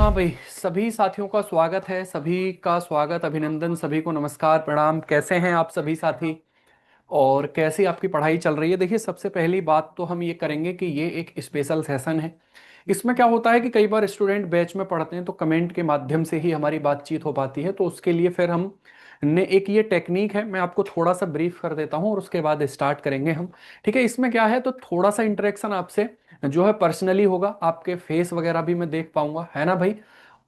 हाँ भाई, सभी साथियों का स्वागत है। सभी का स्वागत, अभिनंदन, सभी को नमस्कार, प्रणाम। कैसे हैं आप सभी साथी? और कैसी आपकी पढ़ाई चल रही है? देखिए, सबसे पहली बात तो हम ये करेंगे कि ये एक स्पेशल सेशन है। इसमें क्या होता है कि कई बार स्टूडेंट बैच में पढ़ते हैं तो कमेंट के माध्यम से ही हमारी बातचीत हो पाती है। तो उसके लिए फिर हम ने एक ये टेक्निक है, मैं आपको थोड़ा सा ब्रीफ कर देता हूँ और उसके बाद स्टार्ट करेंगे हम। ठीक है, इसमें क्या है, तो थोड़ा सा इंटरेक्शन आपसे जो है पर्सनली होगा, आपके फेस वगैरह भी मैं देख पाऊंगा, है ना भाई।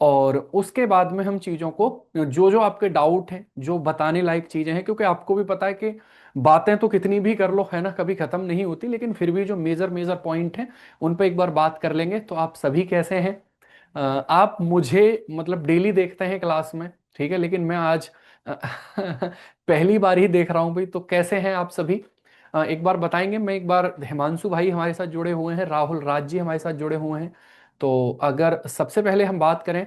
और उसके बाद में हम चीज़ों को, जो जो आपके डाउट हैं, जो बताने लायक चीज़ें हैं, क्योंकि आपको भी पता है कि बातें तो कितनी भी कर लो, है ना, कभी खत्म नहीं होती, लेकिन फिर भी जो मेजर मेजर पॉइंट हैं उन पर एक बार बात कर लेंगे। तो आप सभी कैसे हैं? आप मुझे मतलब डेली देखते हैं क्लास में, ठीक है, लेकिन मैं आज पहली बार ही देख रहा हूँ भाई। तो कैसे हैं आप सभी? एक बार बताएंगे। मैं एक बार, हिमांशु भाई हमारे साथ जुड़े हुए हैं, राहुल राज जी हमारे साथ जुड़े हुए हैं। तो अगर सबसे पहले हम बात करें,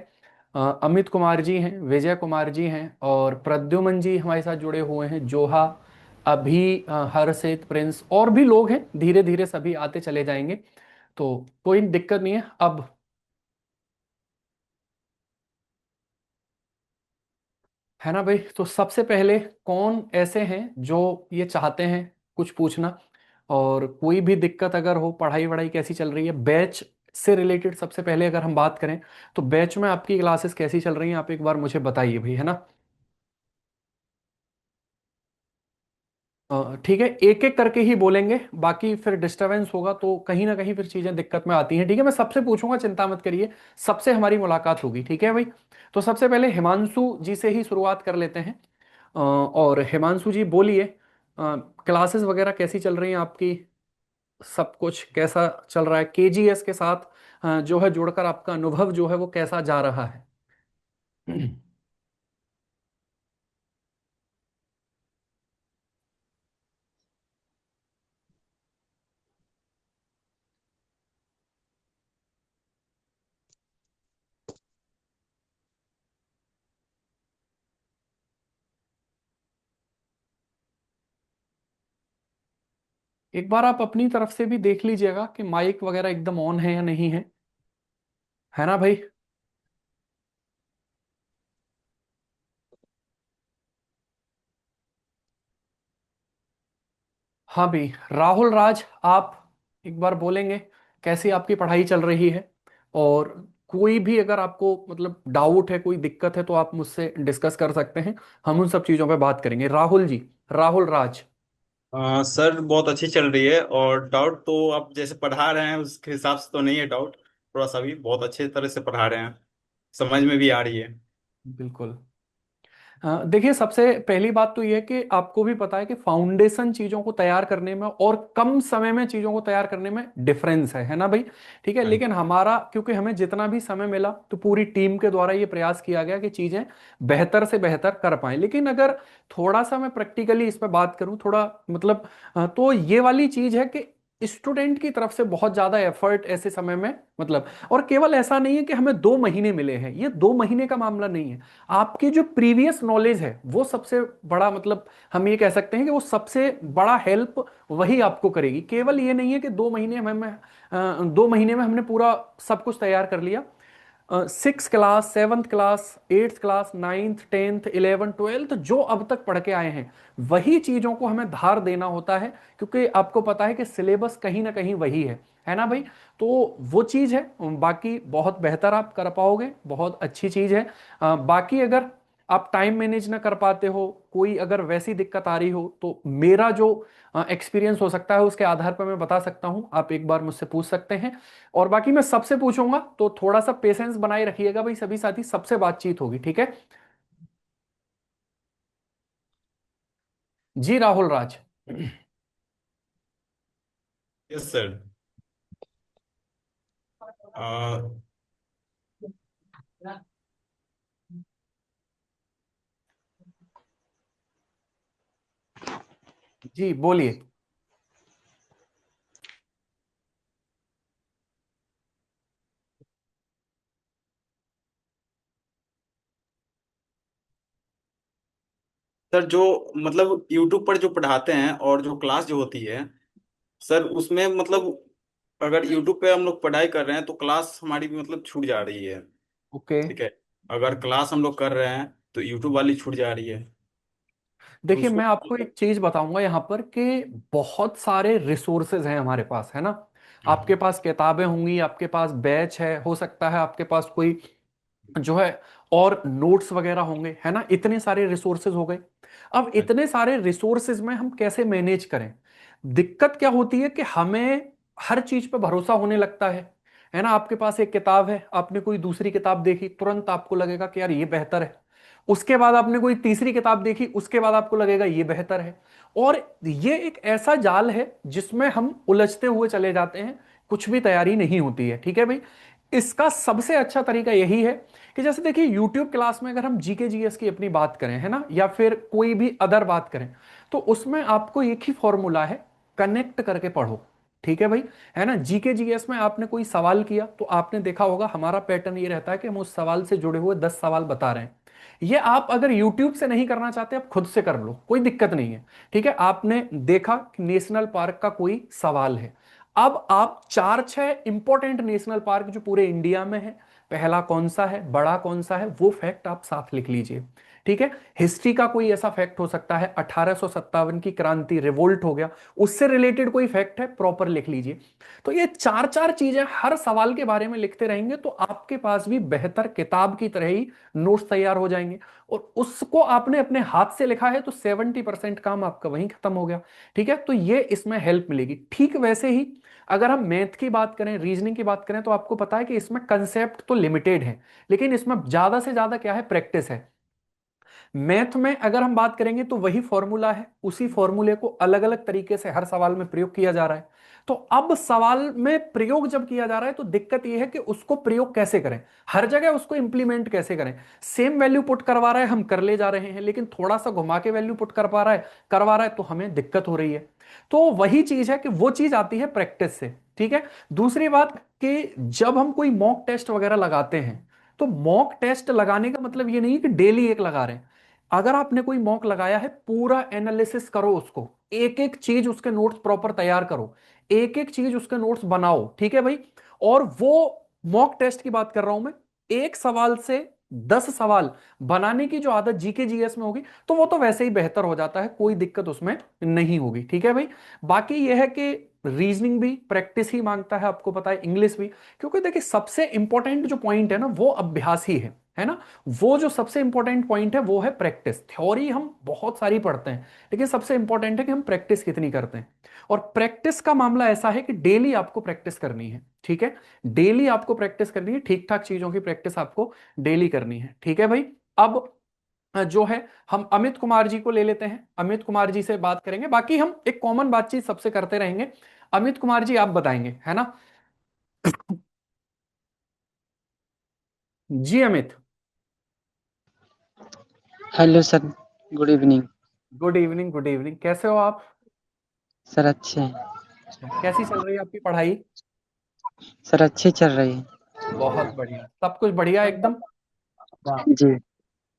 अमित कुमार जी हैं, विजय कुमार जी हैं और प्रद्युमन जी हमारे साथ जुड़े हुए हैं, जोहा, अभी, हर्षित, प्रिंस और भी लोग हैं। धीरे धीरे सभी आते चले जाएंगे, तो कोई दिक्कत नहीं है। अब है ना भाई, तो सबसे पहले कौन ऐसे हैं जो ये चाहते हैं कुछ पूछना? और कोई भी दिक्कत अगर हो, पढ़ाई वढ़ाई कैसी चल रही है, बैच से रिलेटेड सबसे पहले अगर हम बात करें तो बैच में आपकी क्लासेस कैसी चल रही हैं, आप एक बार मुझे बताइए भाई, है ना। ठीक है, एक एक करके ही बोलेंगे, बाकी फिर डिस्टरबेंस होगा तो कहीं ना कहीं फिर चीजें दिक्कत में आती हैं। ठीक है, मैं सबसे पूछूंगा, चिंता मत करिए, सबसे हमारी मुलाकात होगी, ठीक है भाई। तो सबसे पहले हिमांशु जी से ही शुरुआत कर लेते हैं। और हिमांशु जी बोलिए, क्लासेस वगैरह कैसी चल रही हैं आपकी? सब कुछ कैसा चल रहा है केजीएस के साथ? जो है जुड़कर आपका अनुभव जो है वो कैसा जा रहा है? एक बार आप अपनी तरफ से भी देख लीजिएगा कि माइक वगैरह एकदम ऑन है या नहीं है, है ना भाई। हाँ भाई, राहुल राज, आप एक बार बोलेंगे कैसी आपकी पढ़ाई चल रही है? और कोई भी अगर आपको मतलब डाउट है, कोई दिक्कत है, तो आप मुझसे डिस्कस कर सकते हैं। हम उन सब चीजों पे बात करेंगे। राहुल जी, राहुल राज। सर बहुत अच्छी चल रही है। और डाउट तो आप जैसे पढ़ा रहे हैं उसके हिसाब से तो नहीं है डाउट। थोड़ा सा भी बहुत अच्छे तरह से पढ़ा रहे हैं, समझ में भी आ रही है। बिल्कुल। देखिए, सबसे पहली बात तो यह है कि आपको भी पता है कि फाउंडेशन चीजों को तैयार करने में और कम समय में चीजों को तैयार करने में डिफरेंस है ना भाई। ठीक है, हाँ। लेकिन हमारा, क्योंकि हमें जितना भी समय मिला तो पूरी टीम के द्वारा ये प्रयास किया गया कि चीजें बेहतर से बेहतर कर पाए। लेकिन अगर थोड़ा सा मैं प्रैक्टिकली इस पर बात करूं, थोड़ा मतलब, तो ये वाली चीज है कि स्टूडेंट की तरफ से बहुत ज्यादा एफर्ट ऐसे समय में, मतलब, और केवल ऐसा नहीं है कि हमें 2 महीने मिले हैं, ये 2 महीने का मामला नहीं है। आपकी जो प्रीवियस नॉलेज है वो सबसे बड़ा, मतलब हम ये कह सकते हैं कि वो सबसे बड़ा हेल्प वही आपको करेगी। केवल ये नहीं है कि 2 महीने में हमने पूरा सब कुछ तैयार कर लिया। 6 class, 7th class, 8th class, 9th, 10th, 11th, 12th जो अब तक पढ़ के आए हैं, वही चीजों को हमें धार देना होता है, क्योंकि आपको पता है कि सिलेबस कहीं ना कहीं वही है ना भाई। तो वो चीज है, बाकी बहुत बेहतर आप कर पाओगे, बहुत अच्छी चीज है। बाकी अगर आप टाइम मैनेज ना कर पाते हो, कोई अगर वैसी दिक्कत आ रही हो, तो मेरा जो एक्सपीरियंस हो सकता है उसके आधार पर मैं बता सकता हूं, आप एक बार मुझसे पूछ सकते हैं। और बाकी मैं सबसे पूछूंगा, तो थोड़ा सा पेशेंस बनाए रखिएगा भाई, सभी साथी, सबसे बातचीत होगी, ठीक है। जी राहुल राज। Yes sir. जी बोलिए। सर जो मतलब यूट्यूब पर जो पढ़ाते हैं और जो क्लास जो होती है सर, उसमें मतलब अगर यूट्यूब पे हम लोग पढ़ाई कर रहे हैं तो क्लास हमारी भी मतलब छूट जा रही है। ओके। ठीक है। अगर क्लास हम लोग कर रहे हैं तो यूट्यूब वाली छूट जा रही है। तो देखिए उसको। मैं आपको एक चीज बताऊंगा यहाँ पर कि बहुत सारे रिसोर्सेज हैं हमारे पास, है ना। आपके हम्म। पास किताबें होंगी, आपके पास बैच है, हो सकता है आपके पास कोई जो है और नोट्स वगैरह होंगे, है ना। इतने सारे रिसोर्सेज हो गए। अब इतने सारे रिसोर्सेज में हम कैसे मैनेज करें। दिक्कत क्या होती है कि हमें हर चीज पे भरोसा होने लगता है ना। आपके पास एक किताब है, आपने कोई दूसरी किताब देखी, तुरंत आपको लगेगा कि यार ये बेहतर है। उसके बाद आपने कोई तीसरी किताब देखी, उसके बाद आपको लगेगा ये बेहतर है। और ये एक ऐसा जाल है जिसमें हम उलझते हुए चले जाते हैं, कुछ भी तैयारी नहीं होती है, ठीक है भाई। इसका सबसे अच्छा तरीका यही है कि जैसे देखिए यूट्यूब क्लास में अगर हम जीके जीएस की अपनी बात करें, है ना, या फिर कोई भी अदर बात करें, तो उसमें आपको एक ही फॉर्मूला है, कनेक्ट करके पढ़ो। ठीक है भाई, है ना। जीके जीएस में आपने कोई सवाल किया तो आपने देखा होगा हमारा पैटर्न ये रहता है कि हम उस सवाल से जुड़े हुए 10 सवाल बता रहे हैं। ये आप अगर यूट्यूब से नहीं करना चाहते, आप खुद से कर लो, कोई दिक्कत नहीं है। ठीक है, आपने देखा कि नेशनल पार्क का कोई सवाल है, अब आप चार छह इंपॉर्टेंट नेशनल पार्क जो पूरे इंडिया में है, पहला कौन सा है, बड़ा कौन सा है, वो फैक्ट आप साथ लिख लीजिए। ठीक है। हिस्ट्री का कोई ऐसा फैक्ट हो सकता है, 1857 की क्रांति, रिवोल्ट हो गया, उससे रिलेटेड कोई फैक्ट है, प्रॉपर लिख लीजिए। तो ये चार चार चीजें हर सवाल के बारे में लिखते रहेंगे तो आपके पास भी बेहतर किताब की तरह ही नोट्स तैयार हो जाएंगे। और उसको आपने अपने हाथ से लिखा है तो 70% काम आपका वहीं खत्म हो गया। ठीक है, तो ये इसमें हेल्प मिलेगी। ठीक वैसे ही अगर हम मैथ की बात करें, रीजनिंग की बात करें, तो आपको पता है कि इसमें कंसेप्ट तो लिमिटेड है, लेकिन इसमें ज्यादा से ज्यादा क्या है, प्रैक्टिस है। मैथ में अगर हम बात करेंगे तो वही फॉर्मूला है, उसी फॉर्मूले को अलग अलग तरीके से हर सवाल में प्रयोग किया जा रहा है। तो अब सवाल में प्रयोग जब किया जा रहा है तो दिक्कत यह है कि उसको प्रयोग कैसे करें, हर जगह उसको इंप्लीमेंट कैसे करें। सेम वैल्यू पुट करवा रहा है, हम कर ले जा रहे हैं, लेकिन थोड़ा सा घुमा के वैल्यू पुट कर पा रहा है, करवा रहा है, तो हमें दिक्कत हो रही है। तो वही चीज है कि वो चीज आती है प्रैक्टिस से। ठीक है। दूसरी बात कि जब हम कोई मॉक टेस्ट वगैरह लगाते हैं, तो मॉक टेस्ट लगाने का मतलब ये नहीं कि डेली एक लगा रहे हैं। अगर आपने कोई मॉक लगाया है, पूरा एनालिसिस करो उसको, एक एक चीज उसके नोट्स प्रॉपर तैयार करो, एक एक चीज उसके नोट्स बनाओ। ठीक है भाई। और वो मॉक टेस्ट की बात कर रहा हूं मैं, एक सवाल से 10 सवाल बनाने की जो आदत जीके जीएस में होगी, तो वो तो वैसे ही बेहतर हो जाता है, कोई दिक्कत उसमें नहीं होगी। ठीक है भाई। बाकी यह है कि रीजनिंग भी प्रैक्टिस ही मांगता है, आपको पता है, इंग्लिश भी। क्योंकि देखिए सबसे इंपॉर्टेंट जो पॉइंट है ना, वो अभ्यास ही है ना। वो जो सबसे इंपॉर्टेंट पॉइंट है वो है प्रैक्टिस। थ्योरी हम बहुत सारी पढ़ते हैं, लेकिन सबसे इंपॉर्टेंट है कि हम प्रैक्टिस कितनी करते हैं। और प्रैक्टिस का मामला ऐसा है कि डेली आपको प्रैक्टिस करनी है। ठीक है, डेली आपको प्रैक्टिस करनी है, ठीक ठाक चीजों की प्रैक्टिस आपको डेली करनी है। ठीक है भाई। अब जो है हम अमित कुमार जी को ले लेते हैं, अमित कुमार जी से बात करेंगे, बाकी हम एक कॉमन बातचीत सबसे करते रहेंगे। अमित कुमार जी आप बताएंगे, है ना। जी Amit. Hello sir. Good evening. Good evening, good evening, कैसे हो आप। सर अच्छे हैं। कैसी चल रही है आपकी पढ़ाई। सर अच्छी चल रही है। बहुत बढ़िया, सब कुछ बढ़िया एकदम। जी।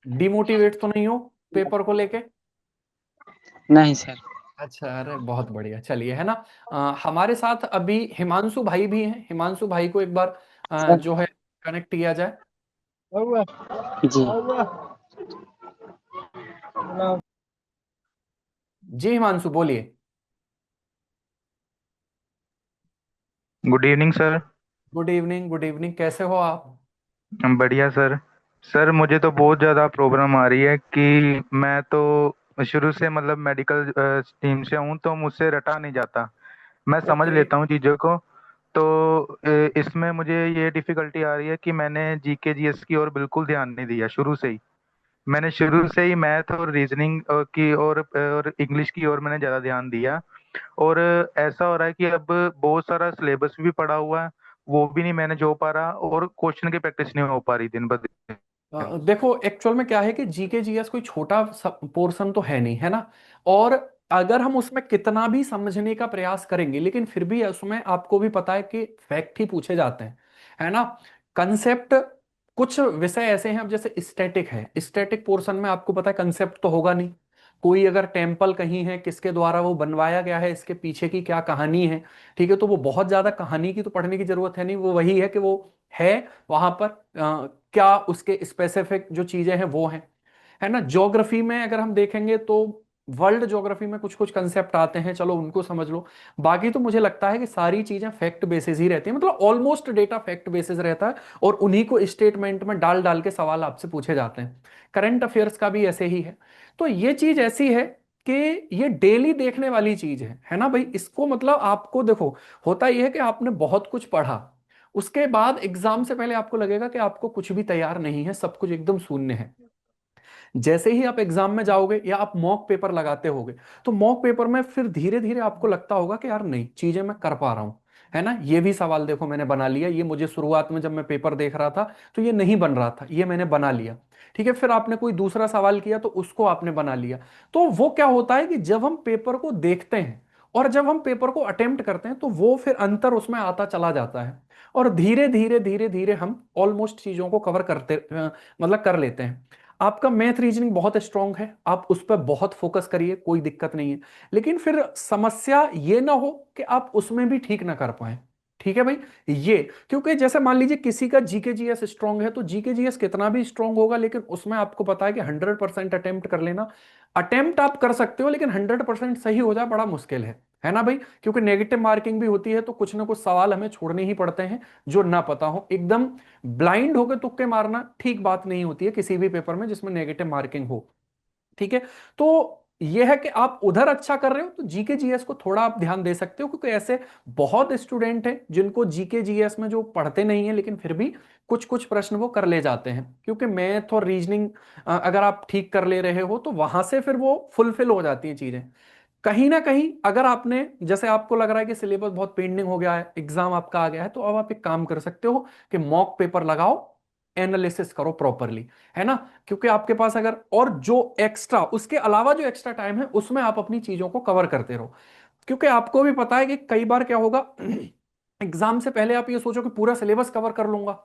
डिमोटिवेट तो नहीं हो पेपर को लेके। नहीं सर। अच्छा, अरे बहुत बढ़िया, चलिए, है ना। हमारे साथ अभी हिमांशु भाई भी हैं, हिमांशु भाई को एक बार सर। जो है कनेक्ट किया जाए। जी। जी हिमांशु बोलिए। Good evening sir. Good evening, good evening, कैसे हो आप। बढ़िया सर। सर मुझे तो बहुत ज़्यादा प्रॉब्लम आ रही है कि मैं तो शुरू से मतलब मेडिकल टीम से हूँ, तो मुझसे रटा नहीं जाता। मैं समझ ओके। लेता हूँ चीज़ों को। तो इसमें मुझे ये डिफ़िकल्टी आ रही है कि मैंने जीके जीएस की ओर बिल्कुल ध्यान नहीं दिया शुरू से ही। मैंने शुरू से ही मैथ और रीजनिंग की और इंग्लिश की ओर मैंने ज़्यादा ध्यान दिया। और ऐसा हो रहा है कि अब बहुत सारा सिलेबस भी पड़ा हुआ है, वो भी नहीं मैनेज हो पा रहा, और क्वेश्चन की प्रैक्टिस नहीं हो पा रही दिन ब दिन। देखो एक्चुअल में क्या है कि जीके जीएस कोई छोटा पोर्शन तो है नहीं, है ना। और अगर हम उसमें कितना भी समझने का प्रयास करेंगे, लेकिन फिर भी उसमें आपको भी पता है कि फैक्ट ही पूछे जाते हैं, है ना। कंसेप्ट, कुछ विषय ऐसे हैं, अब जैसे स्टैटिक है, स्टैटिक पोर्शन में आपको पता है कंसेप्ट तो होगा नहीं, कोई अगर टेम्पल कहीं है, किसके द्वारा वो बनवाया गया है, इसके पीछे की क्या कहानी है, ठीक है, तो वो बहुत ज्यादा कहानी की तो पढ़ने की जरूरत है नहीं, वो वही है कि वो है वहां पर, क्या उसके स्पेसिफिक जो चीजें हैं वो हैं, है ना। ज्योग्राफी में अगर हम देखेंगे तो वर्ल्ड ज्योग्राफी में कुछ कुछ कंसेप्ट आते हैं, चलो उनको समझ लो। बाकी तो मुझे लगता है कि सारी चीजें फैक्ट बेसिस ही रहती है, मतलब ऑलमोस्ट डेटा फैक्ट बेसिस रहता है, और उन्हीं को स्टेटमेंट में डाल डाल के सवाल आपसे पूछे जाते हैं। करंट अफेयर्स का भी ऐसे ही है। तो ये चीज ऐसी है कि ये डेली देखने वाली चीज है ना भाई। इसको मतलब आपको देखो, होता यह है कि आपने बहुत कुछ पढ़ा, उसके बाद एग्जाम से पहले आपको लगेगा कि आपको कुछ भी तैयार नहीं है, सब कुछ एकदम शून्य है। जैसे ही आप एग्जाम में जाओगे या आप मॉक पेपर लगाते होगे, तो मॉक पेपर में फिर धीरे धीरे आपको लगता होगा कि यार नहीं, चीजें मैं कर पा रहा हूं, है ना। ये भी सवाल देखो मैंने बना लिया, ये मुझे शुरुआत में जब मैं पेपर देख रहा था तो ये नहीं बन रहा था, ये मैंने बना लिया, ठीक है। फिर आपने कोई दूसरा सवाल किया तो उसको आपने बना लिया। तो वो क्या होता है कि जब हम पेपर को देखते हैं और जब हम पेपर को अटेम्प्ट करते हैं, तो वो फिर अंतर उसमें आता चला जाता है, और धीरे धीरे धीरे धीरे हम ऑलमोस्ट चीजों को कवर करते मतलब कर लेते हैं। आपका मैथ रीजनिंग बहुत स्ट्रांग है, आप उस पर बहुत फोकस करिए, कोई दिक्कत नहीं है। लेकिन फिर समस्या ये ना हो कि आप उसमें भी ठीक ना कर पाए, ठीक है भाई। ये क्योंकि जैसे मान लीजिए किसी का जीके जीएस स्ट्रांग है, तो जीके जीएस कितना भी स्ट्रांग होगा, लेकिन उसमें आपको पता है कि 100% अटेम्प्ट कर लेना, अटेम्प्ट आप कर सकते हो, लेकिन 100% सही हो जाए बड़ा मुश्किल है ना भाई। क्योंकि नेगेटिव मार्किंग भी होती है, तो कुछ ना कुछ सवाल हमें छोड़ने ही पड़ते हैं जो ना पता हो। एकदम ब्लाइंड होकर तुक्के मारना ठीक बात नहीं होती है किसी भी पेपर में जिसमें नेगेटिव मार्किंग हो, ठीक है। तो यह है कि आप उधर अच्छा कर रहे हो तो जीके जीएस को थोड़ा आप ध्यान दे सकते हो, क्योंकि ऐसे बहुत स्टूडेंट हैं जिनको जीके जीएस में जो पढ़ते नहीं है लेकिन फिर भी कुछ कुछ प्रश्न वो कर ले जाते हैं, क्योंकि मैथ और रीजनिंग अगर आप ठीक कर ले रहे हो तो वहां से फिर वो फुलफिल हो जाती हैं चीजें। कहीं ना कहीं अगर आपने, जैसे आपको लग रहा है कि सिलेबस बहुत पेंडिंग हो गया है, एग्जाम आपका आ गया है, तो अब आप एक काम कर सकते हो कि मॉक पेपर लगाओ, एनालिसिस करो प्रॉपरली, है ना। क्योंकि आपके पास अगर और जो एक्स्ट्रा, उसके अलावा जो एक्स्ट्रा टाइम है उसमें आप अपनी चीजों को कवर करते रहो। क्योंकि आपको भी पता है कि कई बार क्या होगा, एग्जाम से पहले आप ये सोचो कि पूरा सिलेबस कवर कर लूंगा,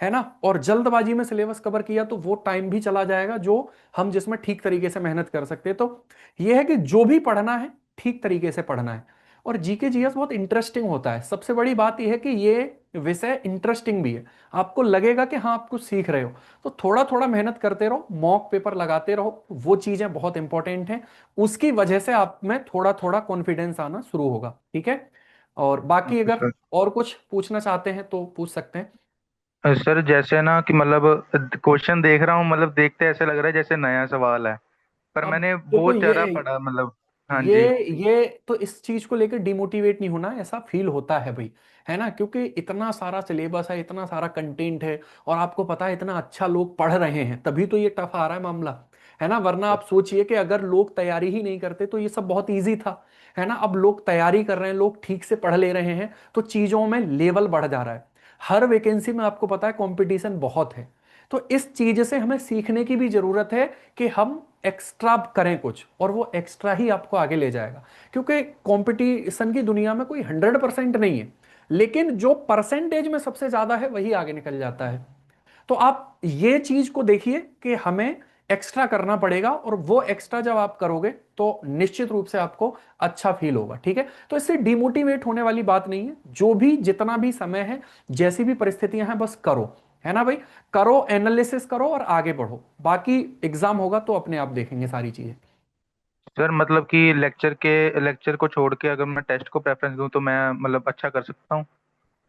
है ना, और जल्दबाजी में सिलेबस कवर किया तो वो टाइम भी चला जाएगा जो हम जिसमें ठीक तरीके से मेहनत कर सकते हैं। तो ये है कि जो भी पढ़ना है ठीक तरीके से पढ़ना है। और जीके जीएस बहुत इंटरेस्टिंग होता है, सबसे बड़ी बात यह है कि ये विषय इंटरेस्टिंग भी है, आपको लगेगा कि हाँ आप कुछ सीख रहे हो। तो थोड़ा थोड़ा मेहनत करते रहो, मॉक पेपर लगाते रहो, वो चीजें बहुत इंपॉर्टेंट हैं। उसकी वजह से आप में थोड़ा थोड़ा कॉन्फिडेंस आना शुरू होगा, ठीक है। और बाकी ओके अगर सर। और कुछ पूछना चाहते हैं तो पूछ सकते हैं। सर जैसे ना कि मतलब क्वेश्चन देख रहा हूँ, मतलब देखते ऐसे लग रहा है जैसे नया सवाल है, पर अब मैंने देखो बहुत चेहरा पढ़ा मतलब। हाँ ये जी। ये तो इस चीज को लेकर डिमोटिवेट नहीं होना, ऐसा फील होता है भाई, है ना, क्योंकि इतना सारा सिलेबस है, इतना सारा कंटेंट है, और आपको पता है इतना अच्छा लोग पढ़ रहे हैं, तभी तो ये टफ आ रहा है मामला, है ना। वरना आप सोचिए कि अगर लोग तैयारी ही नहीं करते तो ये सब बहुत इजी था, है ना। अब लोग तैयारी कर रहे हैं, लोग ठीक से पढ़ ले रहे हैं, तो चीजों में लेवल बढ़ जा रहा है। हर वैकेंसी में आपको पता है कंपटीशन बहुत है। तो इस चीज से हमें सीखने की भी जरूरत है कि हम एक्स्ट्रा करें कुछ, और वो एक्स्ट्रा ही आपको आगे ले जाएगा। क्योंकि कंपटीशन की दुनिया में कोई 100% नहीं है, लेकिन जो परसेंटेज में सबसे ज्यादा है वही आगे निकल जाता है। तो आप ये चीज को देखिए कि हमें एक्स्ट्रा करना पड़ेगा, और वो एक्स्ट्रा जब आप करोगे तो निश्चित रूप से आपको अच्छा फील होगा, ठीक है। तो इससे डिमोटिवेट होने वाली बात नहीं है, जो भी जितना भी समय है, जैसी भी परिस्थितियां हैं, बस करो, है ना भाई। करो, एनालिसिस करो और आगे बढ़ो, बाकी एग्जाम होगा तो अपने आप देखेंगे सारी चीजें। सर मतलब कि लेक्चर को छोड़ के अगर मैं टेस्ट को प्रेफरेंस दूं तो मैं मतलब अच्छा कर सकता हूँ।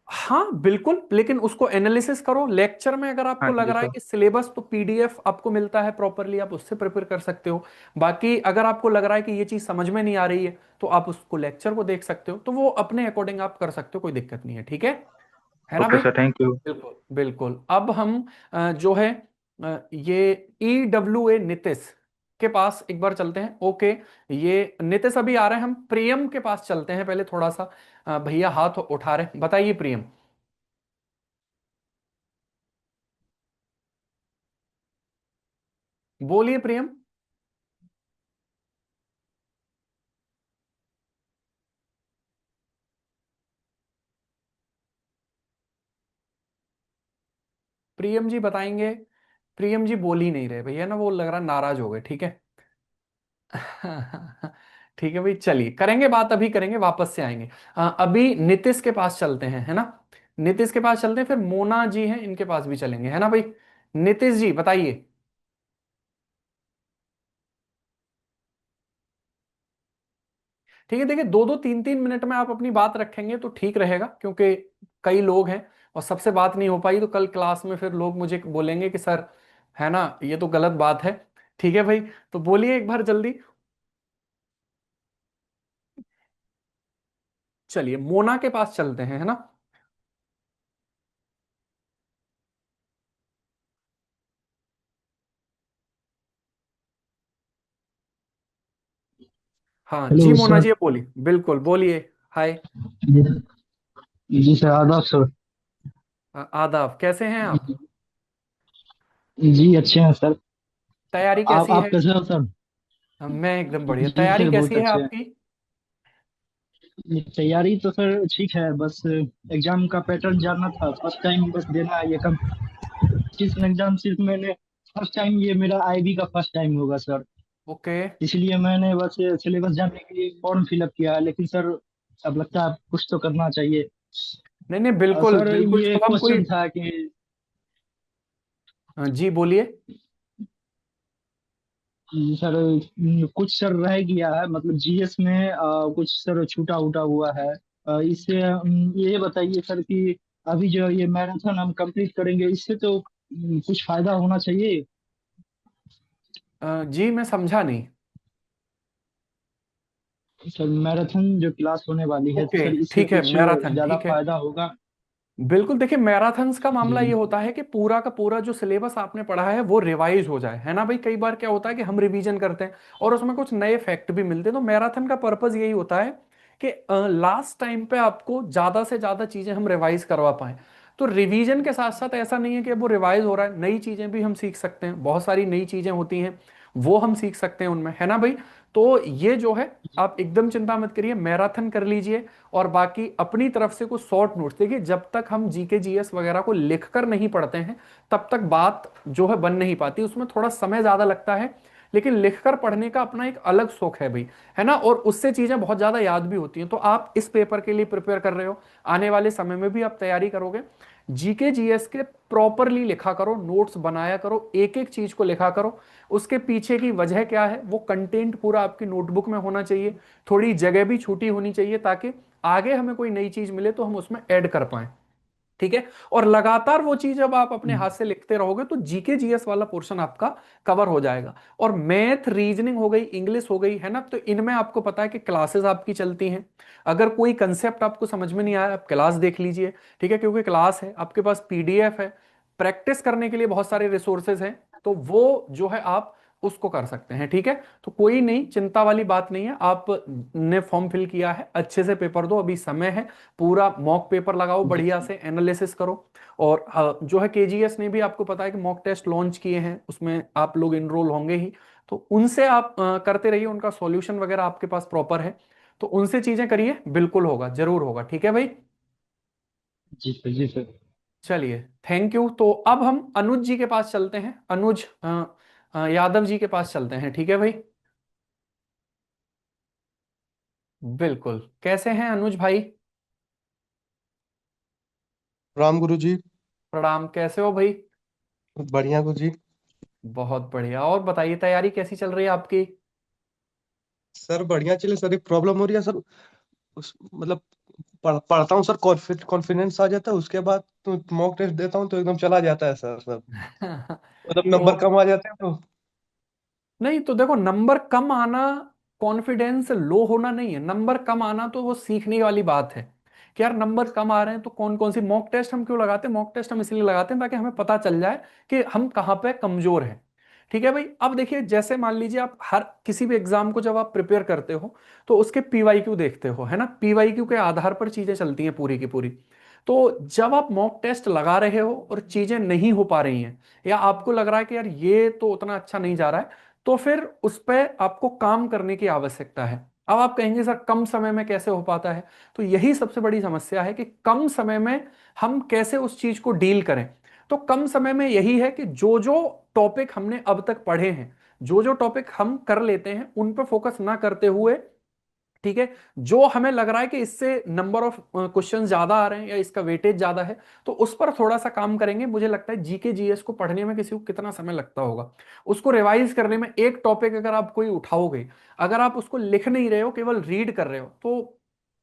हाँ बिल्कुल, लेकिन उसको एनालिसिस करो। लेक्चर में अगर हाँ आपको लग जी रहा है सर। कि सिलेबस तो पीडीएफ आपको मिलता है प्रॉपरली, आप उससे प्रिपेयर कर सकते हो। बाकी अगर आपको लग रहा है कि ये चीज समझ में नहीं आ रही है, तो आप उसको लेक्चर को देख सकते हो, तो वो अपने अकॉर्डिंग आप कर सकते हो, कोई दिक्कत नहीं है, ठीक है ना ओके भाई। Sir, thank you. बिल्कुल बिल्कुल। अब हम जो है ये EWA नितिश के पास एक बार चलते हैं, ओके। ये नितिश अभी आ रहे हैं, हम प्रियम के पास चलते हैं पहले थोड़ा सा। भैया हाथ उठा रहे हैं, बताइए प्रियम। बोलिए प्रियम। प्रियम जी बताएंगे। प्रियम जी बोल ही नहीं रहे भैया, ना वो लग रहा नाराज हो गए, ठीक है। ठीक है भाई, चलिए करेंगे बात, अभी करेंगे, वापस से आएंगे। अभी नीतीश के पास चलते हैं, है ना। नीतीश के पास चलते हैं, फिर मोना जी हैं, इनके पास भी चलेंगे, है ना भाई। नीतीश जी बताइए। ठीक है, देखिए 2-2 3-3 मिनट में आप अपनी बात रखेंगे तो ठीक रहेगा, क्योंकि कई लोग हैं और सबसे बात नहीं हो पाई तो कल क्लास में फिर लोग मुझे बोलेंगे कि सर, है ना, ये तो गलत बात है। ठीक है भाई, तो बोलिए एक बार जल्दी। चलिए मोना के पास चलते हैं, है ना। हाँ जी हेलो मोना सर। जी, बोलिए, बिल्कुल बोलिए। हाय। जी जी सर, आदाब सर। आदाब, कैसे हैं आप। जी अच्छे हैं सर। तैयारी आप कैसी आप है। कैसे हो सर? मैं एकदम बढ़िया, जी तैयारी सर, बहुत कैसी है अच्छे हैं। आपकी। तैयारी तो सर ठीक है, बस एग्जाम का पैटर्न जानना था। फर्स्ट टाइम बस देना है ये कंपटीशन एग्जाम। सिर्फ मैंने फर्स्ट टाइम, ये मेरा आईबी का फर्स्ट टाइम होगा सर। ओके। इसलिए मैंने बस सिलेबस जानने के लिए फॉर्म फिलअप किया है, लेकिन सर अब लगता है कुछ तो करना चाहिए। नहीं नहीं, बिल्कुल सर बिल्कुल, ये जब हम कोई। क्वेश्चन था कि जी बोलिए। सर कुछ सर रह गया है, मतलब जीएस में कुछ सर छूटा उटा हुआ है। इससे ये बताइए सर कि अभी जो ये मैराथन हम कंप्लीट करेंगे, इससे तो कुछ फायदा होना चाहिए। जी मैं समझा नहीं। सर मैराथन जो क्लास होने वाली है, तो ओके सर इससे ठीक है, कुछ मैराथन, ज्यादा ठीक है। फायदा होगा? बिल्कुल, देखिए मैराथन्स का मामला ये जी होता है कि पूरा का पूरा जो सिलेबस आपने पढ़ा है वो रिवाइज हो जाए, है ना भाई। कई बार क्या होता है कि हम रिवीजन करते हैं और उसमें कुछ नए फैक्ट भी मिलते हैं, तो मैराथन का पर्पस यही होता है कि लास्ट टाइम पे आपको ज्यादा से ज्यादा चीजें हम रिवाइज करवा पाए। तो रिवीजन के साथ साथ ऐसा नहीं है कि अब वो रिवाइज हो रहा है, नई चीजें भी हम सीख सकते हैं, बहुत सारी नई चीजें होती हैं, वो हम सीख सकते हैं उनमें, है ना भाई। तो ये जो है, आप एकदम चिंता मत करिए, मैराथन कर लीजिए। और बाकी अपनी तरफ से कुछ शॉर्ट नोट्स, देखिए जब तक हम जीके जीएस वगैरह को लिखकर नहीं पढ़ते हैं तब तक बात जो है बन नहीं पाती, उसमें थोड़ा समय ज्यादा लगता है। लेकिन लिखकर पढ़ने का अपना एक अलग सुख है भाई, है ना, और उससे चीजें बहुत ज्यादा याद भी होती हैं। तो आप इस पेपर के लिए प्रिपेयर कर रहे हो, आने वाले समय में भी आप तैयारी करोगे, जीके जीएस के प्रॉपरली लिखा करो, नोट्स बनाया करो, एक एक चीज को लिखा करो। उसके पीछे की वजह क्या है वो कंटेंट पूरा आपकी नोटबुक में होना चाहिए, थोड़ी जगह भी छूटी होनी चाहिए, ताकि आगे हमें कोई नई चीज मिले तो हम उसमें ऐड कर पाए। ठीक है। और लगातार वो चीज जब आप अपने हाथ से लिखते रहोगे तो जीके जीएस वाला पोर्शन आपका कवर हो जाएगा। और मैथ, रीजनिंग हो गई, इंग्लिश हो गई, है ना, तो इनमें आपको पता है कि क्लासेस आपकी चलती हैं। अगर कोई कंसेप्ट आपको समझ में नहीं आया, आप क्लास देख लीजिए। ठीक है, क्योंकि क्लास है, आपके पास पीडीएफ है, प्रैक्टिस करने के लिए बहुत सारे रिसोर्सेज हैं, तो वो जो है आप उसको कर सकते हैं। ठीक है, तो कोई नहीं, चिंता वाली बात नहीं है। आप ने फॉर्म फिल किया है, अच्छे से पेपर दो, अभी समय है। पूरा मॉक पेपर लगाओ, जी बढ़िया से एनालिसिस करो। और जो है केजीएस ने भी आपको पता है कि मॉक टेस्ट लॉन्च किए हैं, उसमें आप लोग इनरोल होंगे ही। तो उनसे आप करते रहिए, उनका सॉल्यूशन वगैरह आपके पास प्रॉपर है, तो उनसे चीजें करिए, बिल्कुल होगा, जरूर होगा। ठीक है भाई। जी सर, जी सर। चलिए, थैंक यू। तो अब हम अनुज जी के पास चलते हैं, अनुज यादव जी के पास चलते हैं। ठीक है भाई, बिल्कुल, कैसे हैं अनुज भाई। राम गुरु जी। प्रणाम, कैसे हो भाई। बढ़िया गुरु जी। बहुत बढ़िया, और बताइए तैयारी कैसी चल रही है आपकी। सर बढ़िया चले सर, एक प्रॉब्लम हो रही है सर। उस मतलब पढ़ता हूँ सर, कॉन्फिडेंस आ जाता है, उसके बाद तो मॉक टेस्ट देता हूँ तो एकदम चला जाता है सर सब। मतलब नंबर तो कम आ जाते हैं तो। नहीं, तो देखो, नंबर कम आना कॉन्फिडेंस लो होना नहीं है, नंबर कम आना तो वो सीखने वाली बात है कि यार नंबर कम आ रहे हैं, तो कौन कौन सी मॉक टेस्ट हम क्यों लगाते हैं। मॉक टेस्ट हम इसलिए लगाते हैं ताकि हमें पता चल जाए कि हम कहाँ पे कमजोर हैं। ठीक है भाई, अब देखिए, जैसे मान लीजिए आप हर किसी भी एग्जाम को जब आप प्रिपेयर करते हो तो उसके पीवाईक्यू देखते हो, है ना, पीवाईक्यू के आधार पर चीजें चलती हैं पूरी की पूरी। तो जब आप मॉक टेस्ट लगा रहे हो और चीजें नहीं हो पा रही हैं, या आपको लग रहा है कि यार ये तो उतना अच्छा नहीं जा रहा है, तो फिर उस पर आपको काम करने की आवश्यकता है। अब आप कहेंगे सर कम समय में कैसे हो पाता है, तो यही सबसे बड़ी समस्या है कि कम समय में हम कैसे उस चीज को डील करें। तो कम समय में यही है कि जो जो टॉपिक हमने अब तक पढ़े हैं, जो जो टॉपिक हम कर लेते हैं उन पर फोकस ना करते हुए, ठीक है, जो हमें लग रहा है कि इससे नंबर ऑफ क्वेश्चन ज्यादा आ रहे हैं या इसका वेटेज ज्यादा है, तो उस पर थोड़ा सा काम करेंगे। मुझे लगता है जीके जीएस को पढ़ने में किसी को कितना समय लगता होगा, उसको रिवाइज करने में, एक टॉपिक अगर आप कोई उठाओगे, अगर आप उसको लिख नहीं रहे हो, केवल रीड कर रहे हो, तो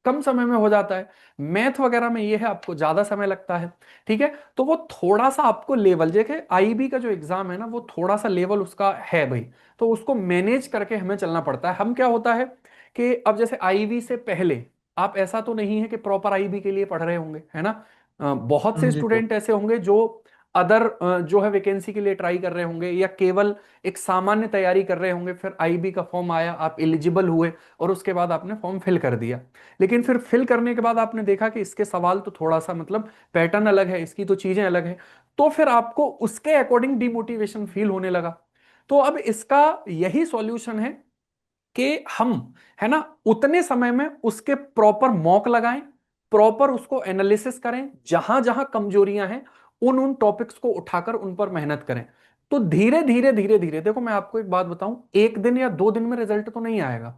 कम समय में हो जाता है। मैथ वगैरह में ये है आपको ज्यादा समय लगता है, ठीक है। तो वो थोड़ा सा आपको लेवल, देखे आईबी का जो एग्जाम है ना, वो थोड़ा सा लेवल उसका है भाई, तो उसको मैनेज करके हमें चलना पड़ता है। हम क्या होता है कि अब जैसे आईबी से पहले आप, ऐसा तो नहीं है कि प्रॉपर आईबी के लिए पढ़ रहे होंगे, है ना। बहुत से जी सर। स्टूडेंट ऐसे होंगे जो अदर जो है वैकेंसी के लिए ट्राई कर रहे होंगे, या केवल एक सामान्य तैयारी कर रहे होंगे, फिर आईबी का फॉर्म आया, आप एलिजिबल हुए, और उसके बाद आपने फॉर्म फिल कर दिया। लेकिन फिर फिल करने के बाद आपने देखा कि इसके सवाल तो थोड़ा सा मतलब पैटर्न अलग है, इसकी तो चीजें अलग है, तो फिर आपको उसके अकॉर्डिंग डिमोटिवेशन फील होने लगा। तो अब इसका यही सॉल्यूशन है कि हम, है ना, उतने समय में उसके प्रॉपर मॉक लगाएं, प्रॉपर उसको एनालिसिस करें, जहां जहां कमजोरियां हैं उन उन टॉपिक्स को उठाकर उन पर मेहनत करें। तो धीरे धीरे धीरे धीरे, देखो मैं आपको एक बात बताऊं, एक दिन या 2 दिन में रिजल्ट तो नहीं आएगा,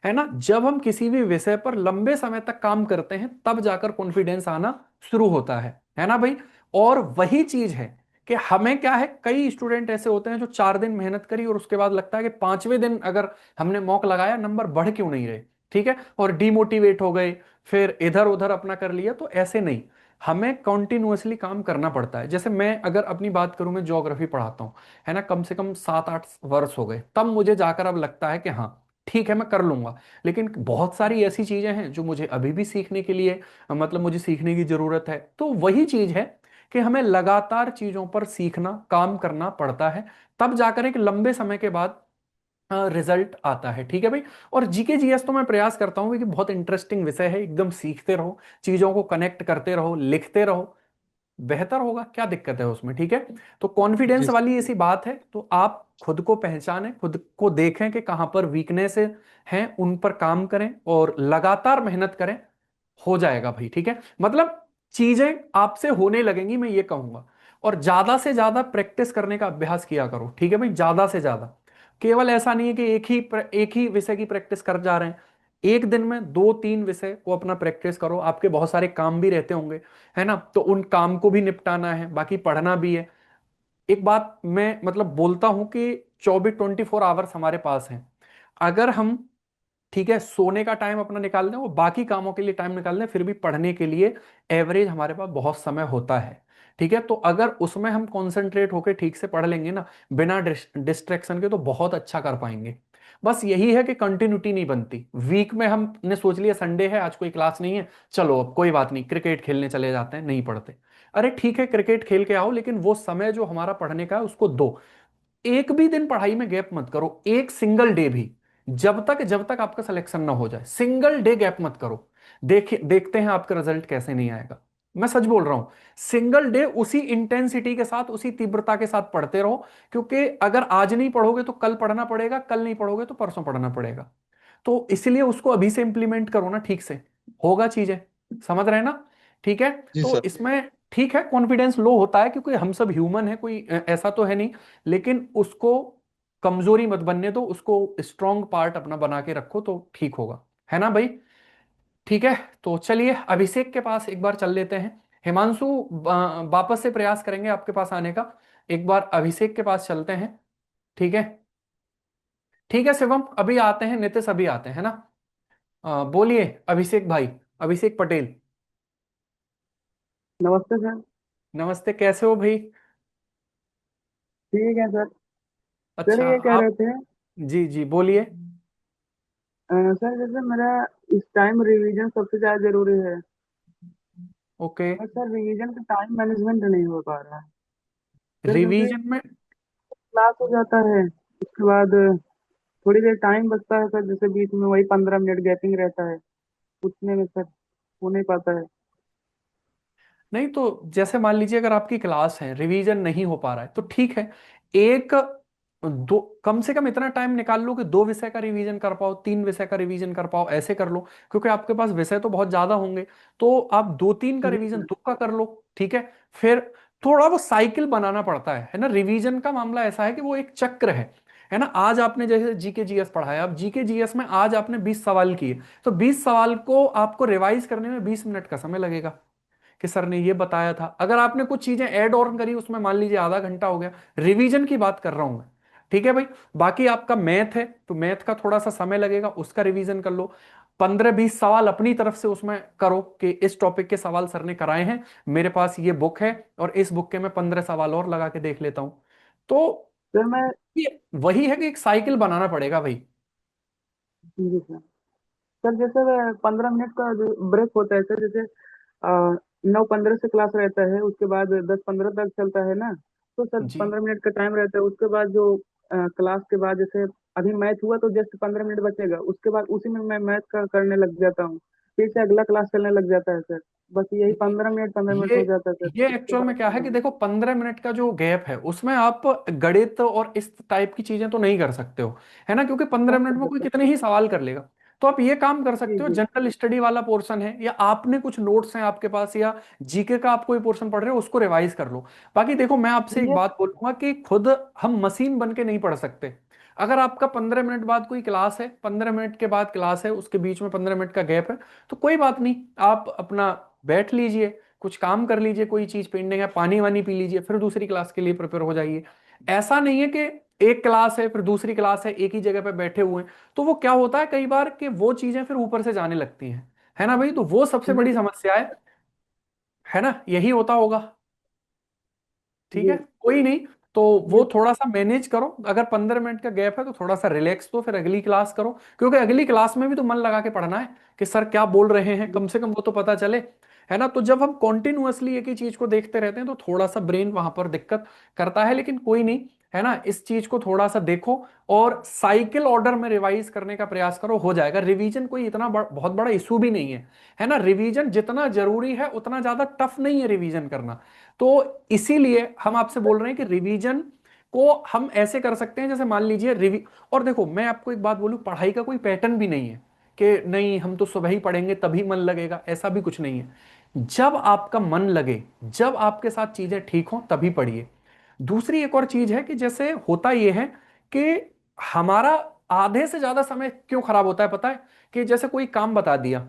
है ना। जब हम किसी भी विषय पर लंबे समय तक काम करते हैं, तब जाकर कॉन्फिडेंस आना शुरू होता है ना भाई। और वही चीज है कि हमें क्या है, कई स्टूडेंट ऐसे होते हैं जो 4 दिन मेहनत करी और उसके बाद लगता है कि 5वें दिन अगर हमने मॉक लगाया, नंबर बढ़ क्यों नहीं रहे, ठीक है, और डिमोटिवेट हो गए, फिर इधर उधर अपना कर लिया। तो ऐसे नहीं, हमें कॉन्टिन्यूअसली काम करना पड़ता है। जैसे मैं अगर अपनी बात करूं, मैं ज्योग्राफी पढ़ाता हूं, है ना, कम से कम 7-8 वर्ष हो गए, तब मुझे जाकर अब लगता है कि हाँ ठीक है मैं कर लूंगा। लेकिन बहुत सारी ऐसी चीजें हैं जो मुझे अभी भी सीखने के लिए, मतलब मुझे सीखने की जरूरत है। तो वही चीज है कि हमें लगातार चीजों पर सीखना, काम करना पड़ता है, तब जाकर एक लंबे समय के बाद रिजल्ट आता है, ठीक है भाई। और जीके जीएस तो मैं प्रयास करता हूँ कि बहुत इंटरेस्टिंग विषय है, एकदम सीखते रहो, चीजों को कनेक्ट करते रहो, लिखते रहो, बेहतर होगा, क्या दिक्कत है उसमें, ठीक है। तो कॉन्फिडेंस जी वाली ऐसी बात है, तो आप खुद को पहचानें, खुद को देखें कि कहां पर वीकनेस हैं, उन पर काम करें और लगातार मेहनत करें, हो जाएगा भाई, ठीक है। मतलब चीजें आपसे होने लगेंगी, मैं ये कहूंगा। और ज्यादा से ज्यादा प्रैक्टिस करने का अभ्यास किया करो, ठीक है भाई, ज्यादा से ज्यादा। केवल ऐसा नहीं है कि एक ही विषय की प्रैक्टिस कर जा रहे हैं, एक दिन में 2-3 विषय को अपना प्रैक्टिस करो। आपके बहुत सारे काम भी रहते होंगे, है ना, तो उन काम को भी निपटाना है, बाकी पढ़ना भी है। एक बात मैं मतलब बोलता हूं कि 24 आवर्स हमारे पास हैं, अगर हम, ठीक है, सोने का टाइम अपना निकाल दें, वो बाकी कामों के लिए टाइम निकाल दें, फिर भी पढ़ने के लिए एवरेज हमारे पास बहुत समय होता है, ठीक है। तो अगर उसमें हम कंसंट्रेट होकर ठीक से पढ़ लेंगे ना, बिना डिस्ट्रैक्शन के, तो बहुत अच्छा कर पाएंगे। बस यही है कि कंटिन्यूटी नहीं बनती। वीक में हमने सोच लिया संडे है, आज कोई क्लास नहीं है, चलो अब कोई बात नहीं, क्रिकेट खेलने चले जाते हैं, नहीं पढ़ते। अरे ठीक है, क्रिकेट खेल के आओ, लेकिन वो समय जो हमारा पढ़ने का है उसको दो। एक भी दिन पढ़ाई में गैप मत करो, एक सिंगल डे भी, जब तक आपका सिलेक्शन ना हो जाए, सिंगल डे गैप मत करो। देखते हैं आपका रिजल्ट कैसे नहीं आएगा। मैं सच बोल रहा हूं, सिंगल डे उसी इंटेंसिटी के साथ, उसी तीव्रता के साथ पढ़ते रहो, क्योंकि अगर आज नहीं पढ़ोगे तो कल पढ़ना पड़ेगा, कल नहीं पढ़ोगे तो परसों पढ़ना पड़ेगा। तो इसलिए उसको अभी से इंप्लीमेंट करो ना, ठीक से होगा चीजें, समझ रहे हैं ना, ठीक है। जी तो सर। इसमें ठीक है, कॉन्फिडेंस लो होता है क्योंकि हम सब ह्यूमन है, कोई ऐसा तो है नहीं, लेकिन उसको कमजोरी मत बनने दो, उसको स्ट्रॉन्ग पार्ट अपना बना के रखो, तो ठीक होगा, है ना भाई। ठीक है, तो चलिए अभिषेक के पास एक बार चल लेते हैं। हिमांशु वापस से प्रयास करेंगे आपके पास आने का, एक बार अभिषेक के पास चलते हैं, ठीक है। ठीक है शिवम, अभी आते हैं, नितिश अभी आते हैं ना। बोलिए अभिषेक भाई, अभिषेक पटेल। नमस्ते सर। नमस्ते, कैसे हो भाई। ठीक है सर। सर अच्छा ये कह रहे आप, थे जी जी बोलिए। सर जैसे मेरा इस टाइम रिवीजन सबसे ज्यादा जरूरी है। ओके। बस सर रिवीजन का टाइम मैनेजमेंट नहीं हो पा रहा है। सर जैसे रिवीजन में, क्लास हो जाता है, उसके बाद थोड़ी देर टाइम बचता है सर, जैसे बीच में वही 15 मिनट गैपिंग रहता है, उतने में सर हो नहीं पाता है। नहीं तो जैसे मान लीजिए अगर आपकी क्लास है, रिवीजन नहीं हो पा रहा है, तो ठीक है, एक दो, कम से कम इतना टाइम निकाल लो कि 2 विषय का रिवीजन कर पाओ, 3 विषय का रिवीजन कर पाओ, ऐसे कर लो। क्योंकि आपके पास विषय तो बहुत ज्यादा होंगे, तो आप 2-3 का जी रिवीजन सर। 2 का कर लो, ठीक है। फिर थोड़ा वो साइकिल बनाना पड़ता है ना। रिवीजन का मामला ऐसा है कि वो एक चक्र है, है ना। आज आपने जैसे जीके जीएस पढ़ा है, अब जीके जीएस में आज आपने 20 सवाल किए, तो 20 सवाल को आपको रिवाइज करने में 20 मिनट का समय लगेगा कि सर ने ये बताया था। अगर आपने कुछ चीजें ऐड ऑन करी उसमें, मान लीजिए आधा घंटा हो गया, रिवीजन की बात कर रहा हूं मैं, ठीक है भाई। बाकी आपका मैथ है तो मैथ का थोड़ा सा समय लगेगा, उसका रिवीजन कर लो। 15-20 सवाल अपनी तरफ से उसमें करो कि इस टॉपिक के सवाल सर ने कराए हैं, मेरे पास ये बुक है और इस बुक के मैं 15 सवाल और लगा के देख लेता हूं। तो सर मैं ये वही है कि एक साइकिल बनाना पड़ेगा भाई। जी सर। सर जैसे 15 मिनट का जो ब्रेक होता है सर, जैसे 9:15 से क्लास रहता है, उसके बाद 10:15 तक चलता है ना, तो सर जी 15 मिनट का टाइम रहता है। उसके बाद जो क्लास के बाद जैसे अभी मैथ हुआ तो जस्ट 15 मिनट बचेगा, उसके बाद उसी में मैं मैथ का करने लग जाता हूँ, फिर से अगला क्लास चलने लग जाता है सर। बस यही 15 मिनट 15 मिनट ये हो जाता है सर, ये उसके एक्चुअल बाद में क्या है कि देखो, 15 मिनट का जो गैप है उसमें आप गणित और इस टाइप की चीजें तो नहीं कर सकते हो, है ना, क्योंकि हाँ 15 मिनट में सर, कोई सर। कितने ही सवाल कर लेगा। तो आप ये काम कर जी सकते हो, जी। जनरल स्टडी वाला पोर्शन है या आपने कुछ नोट्स हैं आपके पास या जीके का आप कोई पोर्शन पढ़ रहे हो उसको रिवाइज कर लो। बाकी देखो, मैं आपसे एक ये बात बोलूंगा कि खुद हम मशीन बन के नहीं पढ़ सकते। अगर आपका 15 मिनट बाद कोई क्लास है, 15 मिनट के बाद क्लास है, उसके बीच में 15 मिनट का गैप है, तो कोई बात नहीं, आप अपना बैठ लीजिए, कुछ काम कर लीजिए, कोई चीज पेंडिंग है, पानी वानी पी लीजिए, फिर दूसरी क्लास के लिए प्रिपेयर हो जाइए। ऐसा नहीं है कि एक क्लास है फिर दूसरी क्लास है, एक ही जगह पे बैठे हुए हैं, तो वो क्या होता है कई बार कि वो चीजें फिर ऊपर से जाने लगती हैं, है ना भाई, तो वो सबसे बड़ी लेकिन समस्या है ना, यही होता होगा। ठीक है, जी कोई नहीं। तो ये वो थोड़ा सा मैनेज करो, अगर 15 मिनट का गैप है तो थोड़ा सा रिलैक्स दो, फिर अगली क्लास करो, क्योंकि अगली क्लास में भी तो मन लगा के पढ़ना है कि सर क्या बोल रहे हैं, कम से कम वो तो पता चले, है ना। तो जब हम कॉन्टिन्यूअसली एक ही चीज को देखते रहते हैं तो थोड़ा सा ब्रेन वहां पर दिक्कत करता है, लेकिन कोई नहीं, है ना, इस चीज को थोड़ा सा देखो और साइकिल ऑर्डर में रिवाइज करने का प्रयास करो, हो जाएगा। रिवीजन कोई इतना बहुत बड़ा इशू भी नहीं है ना। रिवीजन जितना जरूरी है उतना ज्यादा टफ नहीं है रिवीजन करना। तो इसीलिए हम आपसे बोल रहे हैं कि रिवीजन को हम ऐसे कर सकते हैं, जैसे मान लीजिए और देखो, मैं आपको एक बात बोलूं, पढ़ाई का कोई पैटर्न भी नहीं है कि नहीं हम तो सुबह ही पढ़ेंगे तभी मन लगेगा, ऐसा भी कुछ नहीं है। जब आपका मन लगे, जब आपके साथ चीजें ठीक हो तभी पढ़िए। दूसरी एक और चीज है कि जैसे होता यह है कि हमारा आधे से ज्यादा समय क्यों खराब होता है पता है, कि जैसे कोई काम बता दिया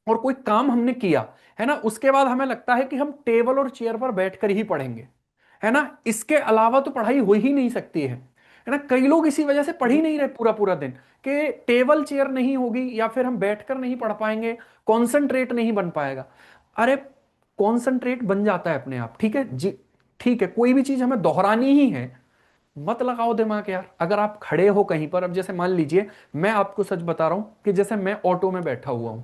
और कोई काम हमने किया, है ना, उसके बाद हमें लगता है कि हम टेबल और चेयर पर बैठकर ही पढ़ेंगे, है ना, इसके अलावा तो पढ़ाई हो ही नहीं सकती है ना। कई लोग इसी वजह से पढ़ ही नहीं रहे पूरा पूरा दिन, कि टेबल चेयर नहीं होगी या फिर हम बैठकर नहीं पढ़ पाएंगे, कॉन्सेंट्रेट नहीं बन पाएगा। अरे कॉन्सेंट्रेट बन जाता है अपने आप, ठीक है जी, ठीक है, कोई भी चीज हमें दोहरानी ही है, मत लगाओ दिमाग यार। अगर आप खड़े हो कहीं पर, अब जैसे मान लीजिए मैं आपको सच बता रहा हूं कि जैसे मैं ऑटो में बैठा हुआ हूं,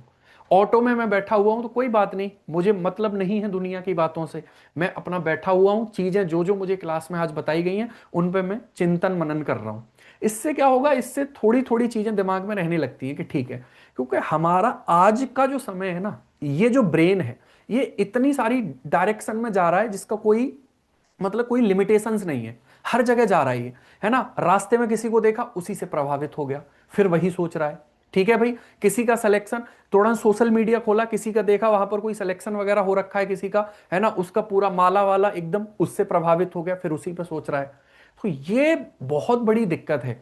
ऑटो में मैं बैठा हुआ हूं तो कोई बात नहीं, मुझे मतलब नहीं है दुनिया की बातों से, मैं अपना बैठा हुआ हूं, चीजें जो जो मुझे क्लास में आज बताई गई हैं उन पे मैं चिंतन मनन कर रहा हूं। इससे क्या होगा, इससे थोड़ी थोड़ी चीजें दिमाग में रहने लगती है कि ठीक है, क्योंकि हमारा आज का जो समय है ना, ये जो ब्रेन है, ये इतनी सारी डायरेक्शन में जा रहा है जिसका कोई मतलब कोई लिमिटेशंस नहीं है, हर जगह जा रहा है ना। रास्ते में किसी को देखा उसी से प्रभावित हो गया, फिर वही सोच रहा है, ठीक है भाई। किसी का सिलेक्शन, तुरंत सोशल मीडिया खोला, किसी का देखा वहां पर कोई सिलेक्शन वगैरह हो रखा है किसी का, है ना, उसका पूरा माला वाला एकदम उससे प्रभावित हो गया, फिर उसी पे सोच रहा है। तो ये बहुत बड़ी दिक्कत है।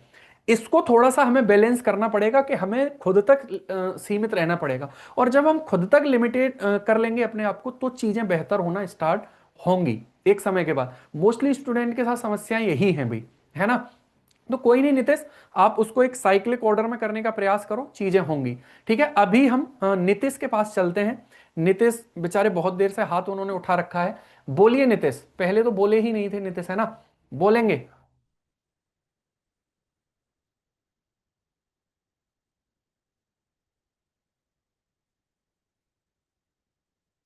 इसको थोड़ा सा हमें बैलेंस करना पड़ेगा कि हमें खुद तक सीमित रहना पड़ेगा, और जब हम खुद तक लिमिटेड कर लेंगे अपने आप को तो चीजें बेहतर होना स्टार्ट होंगी एक समय के बाद। मोस्टली स्टूडेंट के साथ समस्याएं यही हैं भाई, है ना। तो कोई नहीं नितिश, आप उसको एक साइक्लिक ऑर्डर में करने का प्रयास करो, चीजें होंगी। ठीक है, अभी हम नीतीश के पास चलते हैं। नीतीश बेचारे बहुत देर से हाथ उन्होंने उठा रखा है, बोलिए नीतीश, पहले तो बोले ही नहीं थे नीतीश, है ना, बोलेंगे।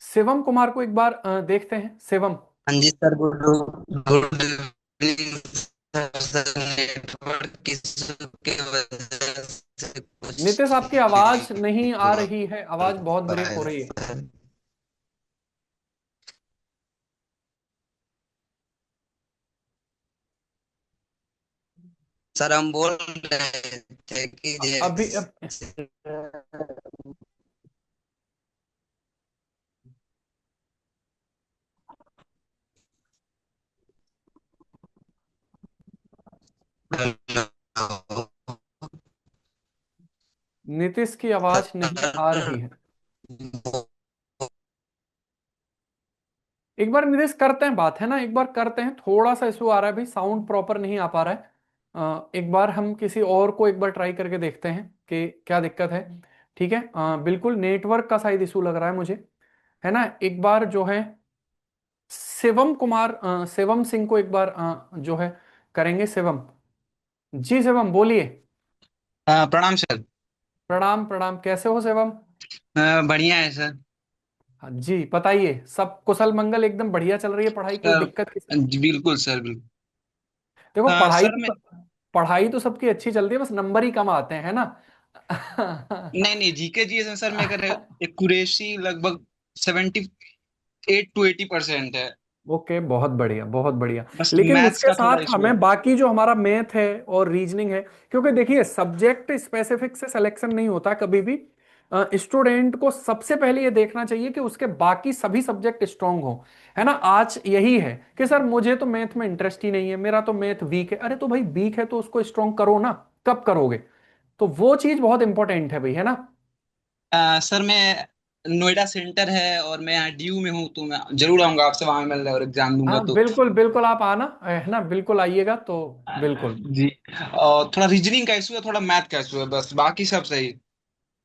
शिवम कुमार को एक बार देखते हैं, शिवम। हाँ जी sir, good good evening sir. Sir network issue की वजह से नितिश कुछ आपकी आवाज नहीं नहीं आ हो रही है, आवाज बहुत ब्रेक हो पाया रही है। सर। सर हम बोल रहे थे कि अभी जैसे नीतीश की आवाज नहीं आ रही है। एक बार नीतीश करते हैं बात, है ना, एक बार करते हैं, थोड़ा सा इशू आ रहा है भाई, साउंड प्रॉपर नहीं आ पा रहा है। एक बार हम किसी और को एक बार ट्राई करके देखते हैं कि क्या दिक्कत है। ठीक है, बिल्कुल नेटवर्क का शायद इशू लग रहा है मुझे, है ना। एक बार जो है शिवम कुमार, शिवम सिंह को एक बार जो है करेंगे। शिवम जी, शिवम बोलिए। प्रणाम सर। प्रणाम प्रणाम, कैसे हो शिवम? बढ़िया है सर। हाँ जी, बताइए, सब कुशल मंगल, एकदम बढ़िया चल रही है पढ़ाई, कोई दिक्कत किसी? जी, बिल्कुल सर, बिल्कुल। देखो सर मैं पढ़ाई तो सबकी अच्छी चलती है, बस नंबर ही कम आते हैं, है ना। नहीं नहीं, जीके जी में सर मैं कर एक्यूरेसी लगभग 78 to 80% है। ओके, बहुत बढ़िया बहुत बढ़िया। बस लेकिन मैथ्स उसके का थोड़ा साथ इशू है। हमें बाकी जो हमारा मैथ है और रीजनिंग है, क्योंकि देखिए सब्जेक्ट स्पेसिफिक से सिलेक्शन नहीं होता कभी भी। स्टूडेंट को सबसे पहले ये देखना चाहिए कि उसके बाकी सभी सब्जेक्ट स्ट्रांग हो, है ना। आज यही है कि सर मुझे तो मैथ में इंटरेस्ट ही नहीं है, मेरा तो मैथ वीक है। अरे तो भाई वीक है तो उसको स्ट्रांग करो ना, कब करोगे? तो वो चीज बहुत इंपॉर्टेंट है भाई, है ना। सर मैं नोएडा सेंटर है और मैं यहाँ डीयू में हूँ, तो मैं जरूर आऊंगा आपसे वहां मिलने और एग्जाम दूंगा हाँ तो। बिल्कुल बिल्कुल, आप आना, है ना, बिल्कुल आइएगा तो। बिल्कुल। जी। और थोड़ा रीजनिंग का इशू है, थोड़ा मैथ का इशू है, बस बाकी सब सही।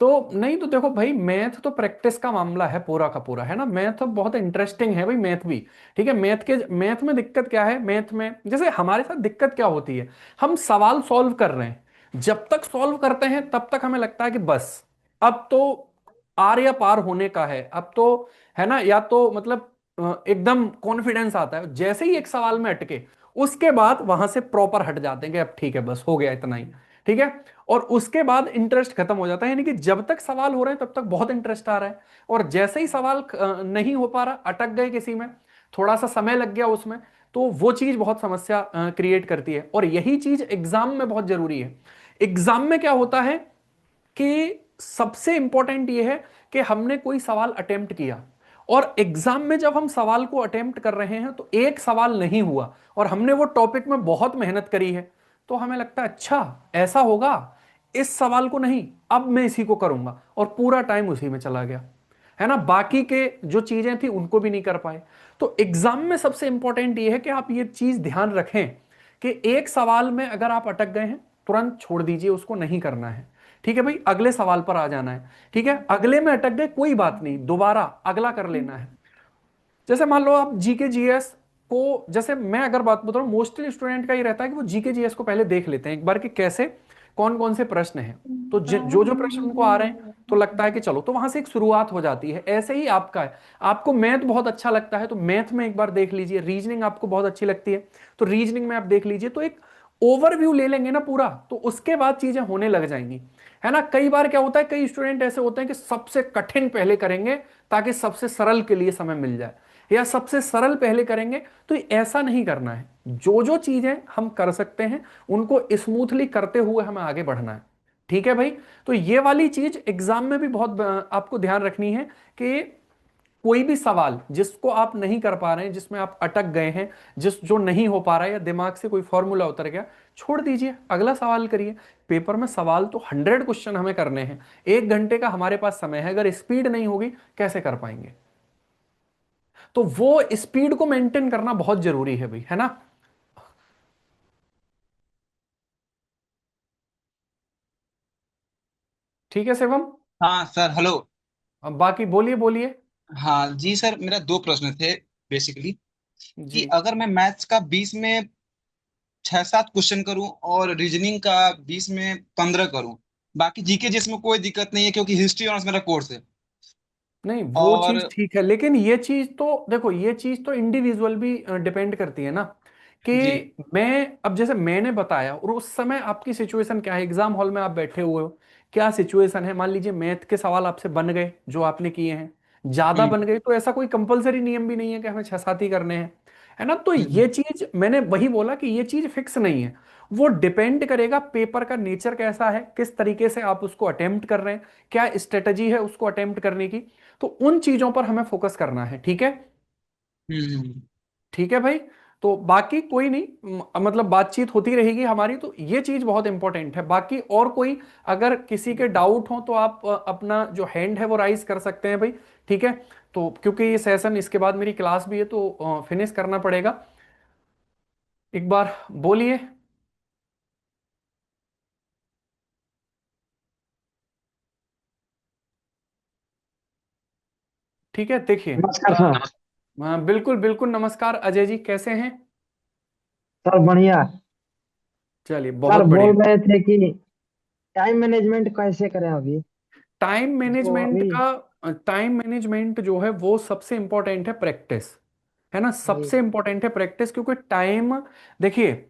तो नहीं, तो देखो भाई, मैथ तो प्रैक्टिस का मामला है पूरा का पूरा, है ना। मैथ तो बहुत इंटरेस्टिंग है भाई, मैथ भी। ठीक है, मैथ में दिक्कत क्या है, मैथ में जैसे हमारे साथ दिक्कत क्या होती है, हम सवाल सॉल्व कर रहे हैं, जब तक सॉल्व करते हैं तब तक हमें लगता है कि बस अब तो आर या पार होने का है, अब तो, है ना, या तो मतलब एकदम कॉन्फिडेंस आता है। जैसे ही एक सवाल में अटके, उसके बाद वहां से प्रॉपर हट जाते हैं कि अब ठीक है, बस हो गया इतना ही। ठीक है, और उसके बाद इंटरेस्ट खत्म हो जाता है, यानी कि जब तक सवाल हो रहे हैं तब तक बहुत इंटरेस्ट आ रहा है, और जैसे ही सवाल नहीं हो पा रहा, अटक गए किसी में, थोड़ा सा समय लग गया उसमें, तो वो चीज बहुत समस्या क्रिएट करती है। और यही चीज एग्जाम में बहुत जरूरी है। एग्जाम में क्या होता है कि सबसे इंपॉर्टेंट ये है कि हमने कोई सवाल अटेम्प्ट किया, और एग्जाम में जब हम सवाल को अटेम्प्ट कर रहे हैं तो एक सवाल नहीं हुआ और हमने वो टॉपिक में बहुत मेहनत करी है, तो हमें लगता है अच्छा ऐसा होगा, इस सवाल को नहीं, अब मैं इसी को करूंगा, और पूरा टाइम उसी में चला गया, है ना। बाकी के जो चीजें थी उनको भी नहीं कर पाए। तो एग्जाम में सबसे इंपॉर्टेंट ये है कि आप ये चीज ध्यान रखें कि एक सवाल में अगर आप अटक गए हैं, तुरंत छोड़ दीजिए, उसको नहीं करना है। ठीक है भाई, अगले सवाल पर आ जाना है। ठीक है, अगले में अटक गए कोई बात नहीं, दोबारा अगला कर लेना है। जैसे मान लो आप जीके जीएस को, जैसे मैं अगर बात बताऊं, मोस्टली स्टूडेंट का ही रहता है कि वो जीके जीएस को पहले देख लेते हैं एक बार कि कैसे कौन कौन से प्रश्न हैं। तो जो जो प्रश्न उनको आ रहे हैं तो लगता है कि चलो, तो वहां से एक शुरुआत हो जाती है। ऐसे ही आपका है, आपको मैथ बहुत अच्छा लगता है तो मैथ में एक बार देख लीजिए, रीजनिंग आपको बहुत अच्छी लगती है तो रीजनिंग में आप देख लीजिए, तो एक ओवरव्यू ले लेंगे ना पूरा, तो उसके बाद चीजें होने लग जाएंगी, है ना। कई बार क्या होता है, कई स्टूडेंट ऐसे होते हैं कि सबसे कठिन पहले करेंगे ताकि सबसे सरल के लिए समय मिल जाए, या सबसे सरल पहले करेंगे। तो ऐसा नहीं करना है, जो जो चीजें हम कर सकते हैं उनको स्मूथली करते हुए हमें आगे बढ़ना है। ठीक है भाई, तो ये वाली चीज एग्जाम में भी बहुत आपको ध्यान रखनी है कि कोई भी सवाल जिसको आप नहीं कर पा रहे हैं, जिसमें आप अटक गए हैं, जो नहीं हो पा रहा है, या दिमाग से कोई फॉर्मूला उतर गया, छोड़ दीजिए, अगला सवाल करिए। पेपर में सवाल तो 100 क्वेश्चन हमें करने हैं, 1 घंटे का हमारे पास समय है, अगर स्पीड नहीं होगी कैसे कर पाएंगे? तो वो स्पीड को मेंटेन करना बहुत जरूरी है भाई, है ना। ठीक है शिवम, हाँ सर, हेलो। अब बाकी बोलिए बोलिए। हाँ जी सर, मेरा दो प्रश्न थे बेसिकली, कि जी अगर मैं मैथ्स का 20 में 6-7 क्वेश्चन करूं और रीजनिंग का 20 में 15 करूं, बाकी जीके जिसमें कोई दिक्कत नहीं है क्योंकि हिस्ट्री ऑनर्स मेरा कोर्स है। नहीं, वो और चीज ठीक है, लेकिन ये चीज तो देखो, ये चीज तो इंडिविजुअल भी डिपेंड करती है ना, कि जी। मैं अब जैसे मैंने बताया, और उस समय आपकी सिचुएशन क्या है, एग्जाम हॉल में आप बैठे हुए हो, क्या सिचुएशन है, मान लीजिए मैथ के सवाल आपसे बन गए जो आपने किए हैं, ज्यादा हम्म बन गए, तो ऐसा कोई कंपलसरी नियम भी नहीं है कि हमें 6-7 ही करने हैं, है ना। तो हम्म ये चीज मैंने वही बोला कि ये चीज फिक्स नहीं है, वो डिपेंड करेगा पेपर का नेचर कैसा है, किस तरीके से आप उसको अटेम्प्ट कर रहे हैं, क्या स्ट्रेटजी है उसको अटेम्प्ट करने की। तो उन चीजों पर हमें फोकस करना है, ठीक है। हम्म ठीक है भाई, तो बाकी कोई नहीं, मतलब बातचीत होती रहेगी हमारी, तो ये चीज बहुत इंपॉर्टेंट है। बाकी और कोई अगर किसी के डाउट हो तो आप अपना जो हैंड है वो राइज कर सकते हैं भाई, ठीक है। तो क्योंकि ये सेशन इसके बाद मेरी क्लास भी है तो फिनिश करना पड़ेगा। एक बार बोलिए। ठीक है, देखिए नमस्कार सर। बिल्कुल बिल्कुल नमस्कार अजय जी, कैसे हैं? सर बढ़िया। चलिए सर बहुत बढ़िया। बोल रहे थे कि टाइम मैनेजमेंट कैसे करें अभी, टाइम जो मैनेजमेंट अभी। का, टाइम मैनेजमेंट जो है वो सबसे इंपॉर्टेंट है प्रैक्टिस, है ना, जी सबसे इंपॉर्टेंट है प्रैक्टिस। क्योंकि टाइम, देखिए,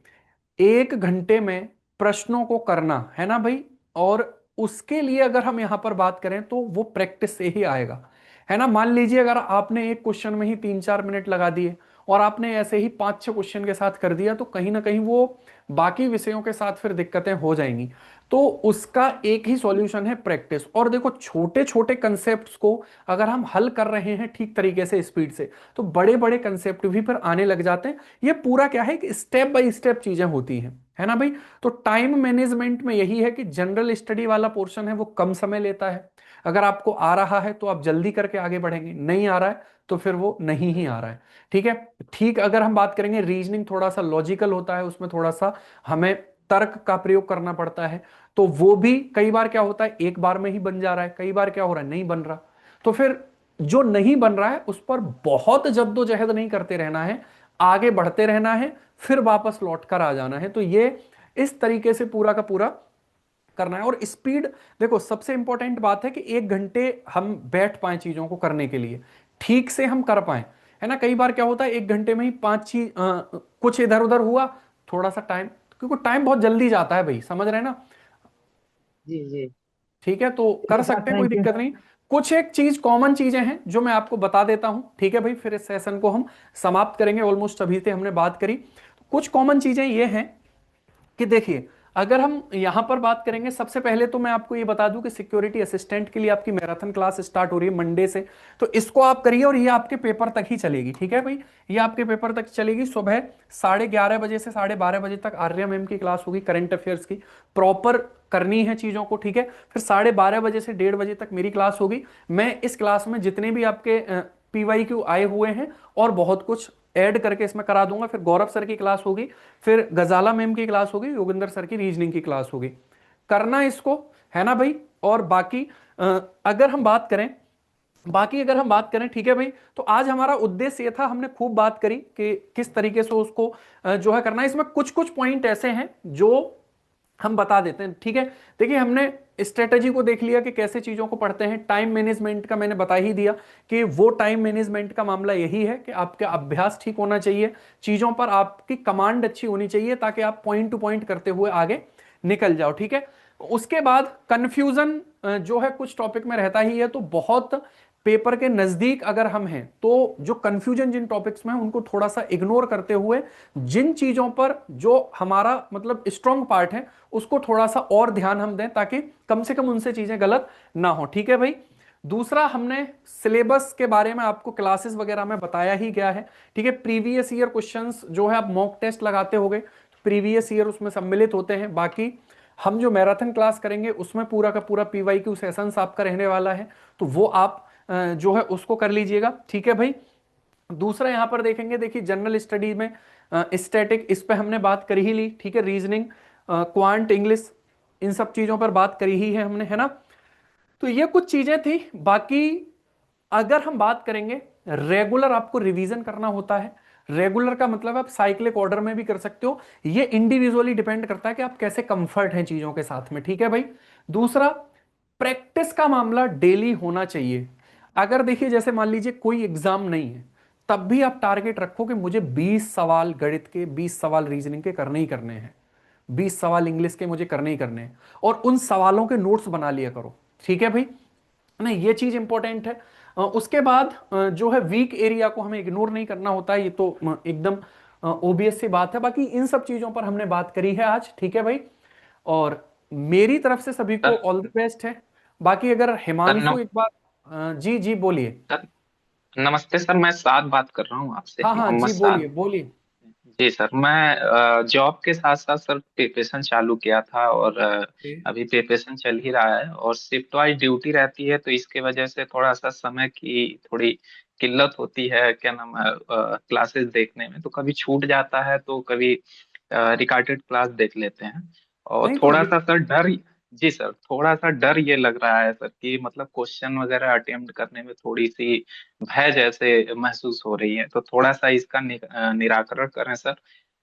1 घंटे में प्रश्नों को करना है ना भाई, और उसके लिए अगर हम यहां पर बात करें तो वो प्रैक्टिस से ही आएगा, है ना। मान लीजिए अगर आपने एक क्वेश्चन में ही 3-4 मिनट लगा दिए और आपने ऐसे ही 5-6 क्वेश्चन के साथ कर दिया, तो कहीं ना कहीं वो बाकी विषयों के साथ फिर दिक्कतें हो जाएंगी। तो उसका एक ही सॉल्यूशन है प्रैक्टिस। और देखो, छोटे छोटे कंसेप्ट्स को अगर हम हल कर रहे हैं ठीक तरीके से, स्पीड से, तो बड़े बड़े कंसेप्ट भी फिर आने लग जाते हैं। ये पूरा क्या है कि स्टेप बाय स्टेप चीजें होती हैं, है ना भाई। तो टाइम मैनेजमेंट में यही है कि जनरल स्टडी वाला पोर्शन है वो कम समय लेता है। अगर आपको आ रहा है तो आप जल्दी करके आगे बढ़ेंगे, नहीं आ रहा है तो फिर वो नहीं ही आ रहा है, ठीक है। ठीक, अगर हम बात करेंगे रीजनिंग थोड़ा सा लॉजिकल होता है, उसमें थोड़ा सा हमें तर्क का प्रयोग करना पड़ता है। तो वो भी कई बार क्या होता है, एक बार में ही बन जा रहा है, कई बार क्या हो रहा है, नहीं बन रहा। तो फिर जो नहीं बन रहा है उस पर बहुत जद्दोजहद नहीं करते रहना है, आगे बढ़ते रहना है, फिर वापस लौट कर आ जाना है। तो ये इस तरीके से पूरा का पूरा करना है। और स्पीड, देखो सबसे इंपॉर्टेंट बात है कि 1 घंटे हम बैठ पाए चीजों को करने के लिए, ठीक से हम कर पाए, है ना। कई बार क्या होता है 1 घंटे में ही 5 चीज, कुछ इधर उधर हुआ, थोड़ा सा टाइम, क्योंकि टाइम बहुत जल्दी जाता है भाई, समझ रहे हैं ना। जी जी। ठीक है, तो कर ठीक है सर, सकते हैं, कोई थैंक यू। दिक्कत नहीं। कुछ एक चीज, कॉमन चीजें हैं जो मैं आपको बता देता हूं, ठीक है भाई, फिर इस सेशन को हम समाप्त करेंगे। ऑलमोस्ट अभी से हमने बात करी। कुछ कॉमन चीजें ये हैं कि देखिए, अगर हम यहां पर बात करेंगे, सबसे पहले तो मैं आपको ये बता दूं कि सिक्योरिटी असिस्टेंट के लिए आपकी मैराथन क्लास स्टार्ट हो रही है मंडे से। तो इसको आप करिए और ये आपके पेपर तक ही चलेगी, ठीक है भाई। ये आपके पेपर तक चलेगी। सुबह 11:30 बजे से 12:30 बजे तक आर्या मैम की क्लास होगी, करंट अफेयर्स की, प्रॉपर करनी है चीजों को, ठीक है। फिर 12:30 बजे से 1:30 बजे तक मेरी क्लास होगी। मैं इस क्लास में जितने भी आपके PYQ आए हुए हैं और बहुत कुछ ऐड करके इसमें करा दूंगा। फिर गौरव सर की क्लास होगी, फिर गजाला मैम की क्लास होगी, योगिंदर सर की रीजनिंग की क्लास होगी। करना इसको, है ना भाई। और बाकी अगर हम बात करें, ठीक है भाई, तो आज हमारा उद्देश्य ये था, हमने खूब बात करी कि किस तरीके से उसको जो है करना है। इसमें कुछ कुछ पॉइंट ऐसे हैं जो हम बता देते हैं, ठीक है। देखिए, हमने स्ट्रेटेजी को देख लिया कि कैसे चीजों को पढ़ते हैं। टाइम मैनेजमेंट का मैंने बता ही दिया कि वो टाइम मैनेजमेंट का मामला यही है कि आपका अभ्यास ठीक होना चाहिए, चीजों पर आपकी कमांड अच्छी होनी चाहिए, ताकि आप पॉइंट टू पॉइंट करते हुए आगे निकल जाओ, ठीक है। उसके बाद कंफ्यूजन जो है कुछ टॉपिक में रहता ही है, तो बहुत पेपर के नजदीक अगर हम हैं तो जो कंफ्यूजन जिन टॉपिक्स में है उनको थोड़ा सा इग्नोर करते हुए, जिन चीजों पर जो हमारा मतलब स्ट्रॉन्ग पार्ट है उसको थोड़ा सा और ध्यान हम दें, ताकि कम से कम उनसे चीजें गलत ना हो, ठीक है भाई। दूसरा, हमने सिलेबस के बारे में आपको क्लासेस वगैरह में बताया ही गया है, ठीक है। प्रीवियस ईयर क्वेश्चंस जो है, आप मॉक टेस्ट लगाते होगे, प्रीवियस ईयर उसमें सम्मिलित होते हैं। बाकी हम जो मैराथन क्लास करेंगे उसमें पूरा का पूरा PYQ सेशंस आपका रहने वाला है, तो वो आप जो है उसको कर लीजिएगा, ठीक है भाई। दूसरा यहां पर देखेंगे, देखिए जनरल स्टडी में स्टैटिक, इस पे हमने बात करी ही ली, ठीक है। रीजनिंग, क्वांट, इंग्लिश, इन सब चीजों पर बात करी ही है हमने, है ना। तो ये कुछ चीजें थी। बाकी अगर हम बात करेंगे, रेगुलर आपको रिवीजन करना होता है। रेगुलर का मतलब आप साइक्लिक ऑर्डर में भी कर सकते हो, ये इंडिविजुअली डिपेंड करता है कि आप कैसे कंफर्ट हैं चीजों के साथ में, ठीक है भाई। दूसरा, प्रैक्टिस का मामला डेली होना चाहिए। अगर देखिए, जैसे मान लीजिए कोई एग्जाम नहीं है, तब भी आप टारगेट रखो कि मुझे 20 सवाल गणित के, 20 सवाल रीजनिंग के करने ही करने हैं, 20 सवाल इंग्लिश के मुझे करने ही करने हैं, और उन सवालों के नोट्स बना लिया करो, ठीक है भाई, ना। ये चीज इंपॉर्टेंट है। उसके बाद जो है वीक एरिया को हमें इग्नोर नहीं करना होता है, ये तो एकदम ओबियस सी बात है। बाकी इन सब चीजों पर हमने बात करी है आज, ठीक है भाई। और मेरी तरफ से सभी को सर ऑल द बेस्ट है। बाकी अगर सर हिमांशु एक बार, जी जी बोलिए। सर नमस्ते सर, मैं साथ बात कर रहा हूँ आपसे, हाँ हाँ मोहम्मद जी, साद। बोलिए बोलिए। जी सर, मैं जॉब के साथ साथ सर प्रिपरेशन चालू किया था, और अभी प्रिपरेशन चल ही रहा है, और शिफ्ट वाइज ड्यूटी रहती है, तो इसके वजह से थोड़ा सा समय की थोड़ी किल्लत होती है, क्या नाम है, क्लासेस देखने में। तो कभी छूट जाता है, तो कभी रिकॉर्डेड क्लास देख लेते हैं। और नहीं तो थोड़ा सा सर डर, जी सर, थोड़ा सा डर ये लग रहा है सर कि मतलब क्वेश्चन वगैरह अटेम्प्ट करने में थोड़ी सी भय जैसे महसूस हो रही है, तो थोड़ा सा इसका निराकरण करें सर।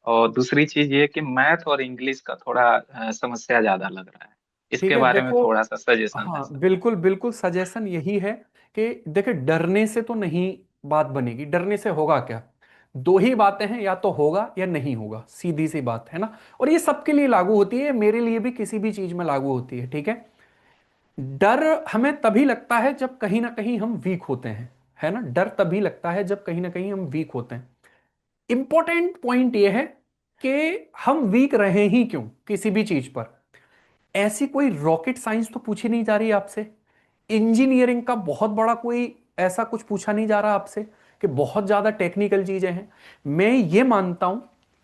और दूसरी चीज ये कि मैथ और इंग्लिश का थोड़ा समस्या ज्यादा लग रहा है, ठीक इसके है, बारे में देखो, थोड़ा सा सजेशन है हाँ सर। बिल्कुल बिल्कुल, सजेशन यही है कि देखिए, डरने से तो नहीं बात बनेगी। डरने से होगा क्या? दो ही बातें हैं, या तो होगा या नहीं होगा, सीधी सी बात है ना। और ये सबके लिए लागू होती है, मेरे लिए भी किसी भी चीज में लागू होती है, ठीक है। डर हमें तभी लगता है जब कहीं ना कहीं हम वीक होते हैं, है ना। डर तभी लगता है जब कहीं ना कहीं हम वीक होते हैं। इंपॉर्टेंट पॉइंट यह है कि हम वीक रहे ही क्यों किसी भी चीज पर। ऐसी कोई रॉकेट साइंस तो पूछी नहीं जा रही आपसे। इंजीनियरिंग का बहुत बड़ा कोई ऐसा कुछ पूछा नहीं जा रहा आपसे कि बहुत ज्यादा टेक्निकल चीजें हैं। मैं ये मानता हूं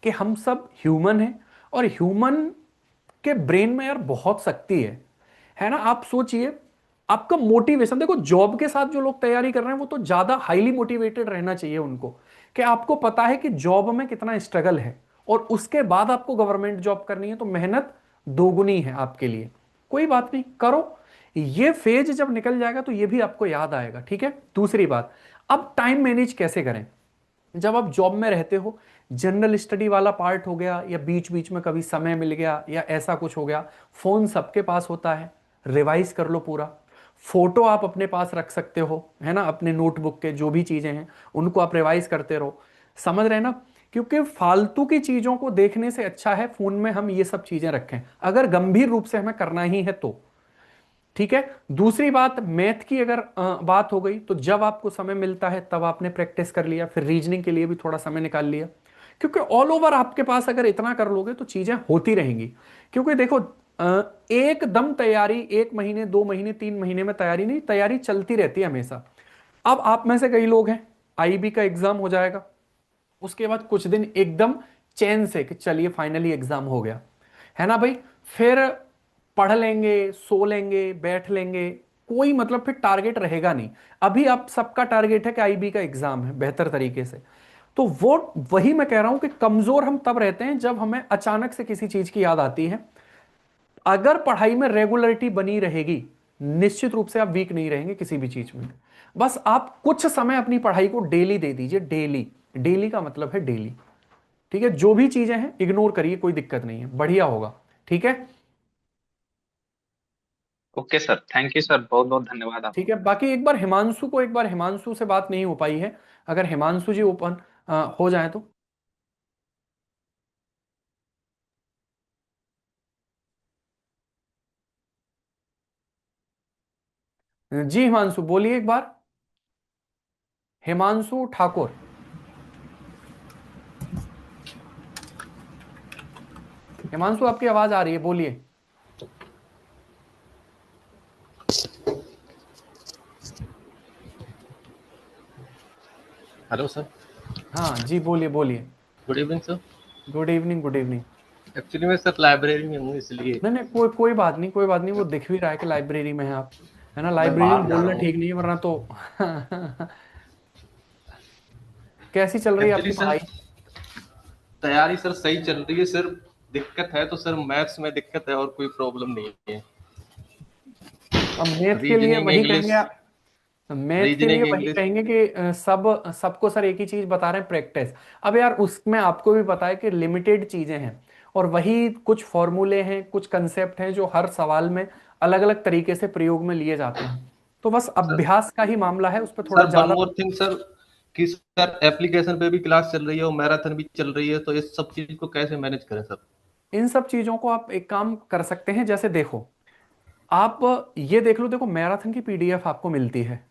कि हम सब ह्यूमन हैं, और ह्यूमन के ब्रेन में यार बहुत शक्ति है ना। आप सोचिए, आपका मोटिवेशन देखो, जॉब के साथ जो लोग तैयारी कर रहे हैं वो तो ज्यादा हाईली मोटिवेटेड रहना चाहिए उनको, कि आपको पता है कि जॉब में कितना स्ट्रगल है, और उसके बाद आपको गवर्नमेंट जॉब करनी है, तो मेहनत दोगुनी है आपके लिए। कोई बात नहीं, करो। ये फेज जब निकल जाएगा तो ये भी आपको याद आएगा, ठीक है। दूसरी बात, अब टाइम मैनेज कैसे करें जब आप जॉब में रहते हो। जनरल स्टडी वाला पार्ट हो गया, या बीच बीच में कभी समय मिल गया, या ऐसा कुछ हो गया, फोन सबके पास होता है, रिवाइज कर लो पूरा। फोटो आप अपने पास रख सकते हो, है ना, अपने नोटबुक के जो भी चीजें हैं उनको आप रिवाइज करते रहो। समझ रहे हैं ना? क्योंकि फालतू की चीजों को देखने से अच्छा है फोन में हम ये सब चीजें रखें, अगर गंभीर रूप से हमें करना ही है तो, ठीक है। दूसरी बात, मैथ की अगर बात हो गई, तो जब आपको समय मिलता है तब आपने प्रैक्टिस कर लिया, फिर रीजनिंग के लिए भी थोड़ा समय निकाल लिया। क्योंकि ऑल ओवर आपके पास अगर इतना कर लोगे तो चीजें होती रहेंगी। क्योंकि देखो, एकदम तैयारी 1 महीने 2 महीने 3 महीने में तैयारी नहीं, तैयारी चलती रहती है हमेशा। अब आप में से कई लोग हैं, आईबी का एग्जाम हो जाएगा, उसके बाद कुछ दिन एकदम चैन से कि चलिए फाइनली एग्जाम हो गया, है ना भाई। फिर पढ़ लेंगे, सो लेंगे, बैठ लेंगे, कोई मतलब फिर टारगेट रहेगा नहीं। अभी आप सबका टारगेट है कि आईबी का एग्जाम है बेहतर तरीके से। तो वो, वही मैं कह रहा हूं कि कमजोर हम तब रहते हैं जब हमें अचानक से किसी चीज की याद आती है। अगर पढ़ाई में रेगुलरिटी बनी रहेगी, निश्चित रूप से आप वीक नहीं रहेंगे किसी भी चीज में। बस आप कुछ समय अपनी पढ़ाई को डेली दे दीजिए, डेली। डेली का मतलब है डेली, ठीक है। जो भी चीजें हैं इग्नोर करिए, कोई दिक्कत नहीं है, बढ़िया होगा, ठीक है। Okay sir, thank you sir, बहुत बहुत धन्यवाद ठीक आपका। है, बाकी एक बार हिमांशु को, एक बार हिमांशु से बात नहीं हो पाई है, अगर हिमांशु जी ओपन हो जाए तो। जी हिमांशु बोलिए एक बार। हिमांशु ठाकुर। हिमांशु आपकी आवाज आ रही है, बोलिए। Hello sir. हाँ जी, बोलिए बोलिए। Good evening sir. Good evening, good evening. Actually मैं सर लाइब्रेरी में हूँ इसलिए। नहीं नहीं, कोई कोई बात नहीं, कोई बात नहीं, वो दिख भी रहा है कि लाइब्रेरी में है आप, है ना। मैं लाइब्रेरी में बाहर जा बोलना रहा हूँ। ठीक नहीं है, वरना तो कैसी चल रही है एक्चुअली आपकी सर पढ़ाई? तैयारी सर सही चल रही है, सिर्फ दिक्कत है तो सर मैथ्स में दिक्कत है, और कोई प्रॉब्लम नहीं है। अब मैथ के लिए रीजनिंग वही इंग्लिश। कहेंगे, मैथ के लिए रीजनिंग वही इंग्लिश। कहेंगे कि सबको सर एक ही चीज बता रहे हैं, प्रैक्टिस। अब यार उसमें आपको भी पता है कि लिमिटेड चीजें हैं, और वही कुछ फॉर्मूले हैं, कुछ कंसेप्ट हैं जो हर सवाल में अलग अलग तरीके से प्रयोग में लिए जाते हैं। तो बस सर अभ्यास का ही मामला है, उस पर थोड़ा सर वन ज्यादा। मोर थिंग सर, कि सर एप्लीकेशन पे भी क्लास चल रही है और मैराथन भी चल रही है, तो इस सब चीज को कैसे मैनेज करें सर? इन सब चीजों को आप एक काम कर सकते हैं, जैसे देखो, आप ये देख लो, देखो मैराथन की पीडीएफ आपको मिलती है,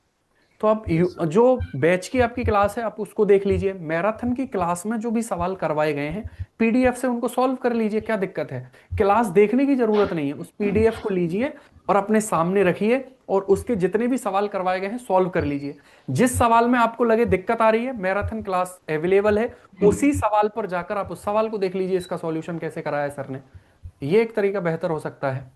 तो आप यस सर। जो बैच की आपकी क्लास है आप उसको देख लीजिए। मैराथन की क्लास में जो भी सवाल करवाए गए हैं, पीडीएफ से उनको सॉल्व कर लीजिए, क्या दिक्कत है। क्लास देखने की जरूरत नहीं है, उस पीडीएफ को लीजिए और अपने सामने रखिए, और उसके जितने भी सवाल करवाए गए हैं सॉल्व कर लीजिए। जिस सवाल में आपको लगे दिक्कत आ रही है, मैराथन क्लास अवेलेबल है, उसी सवाल पर जाकर आप उस सवाल को देख लीजिए, इसका सॉल्यूशन कैसे कराया है सर ने। ये एक तरीका बेहतर हो सकता है।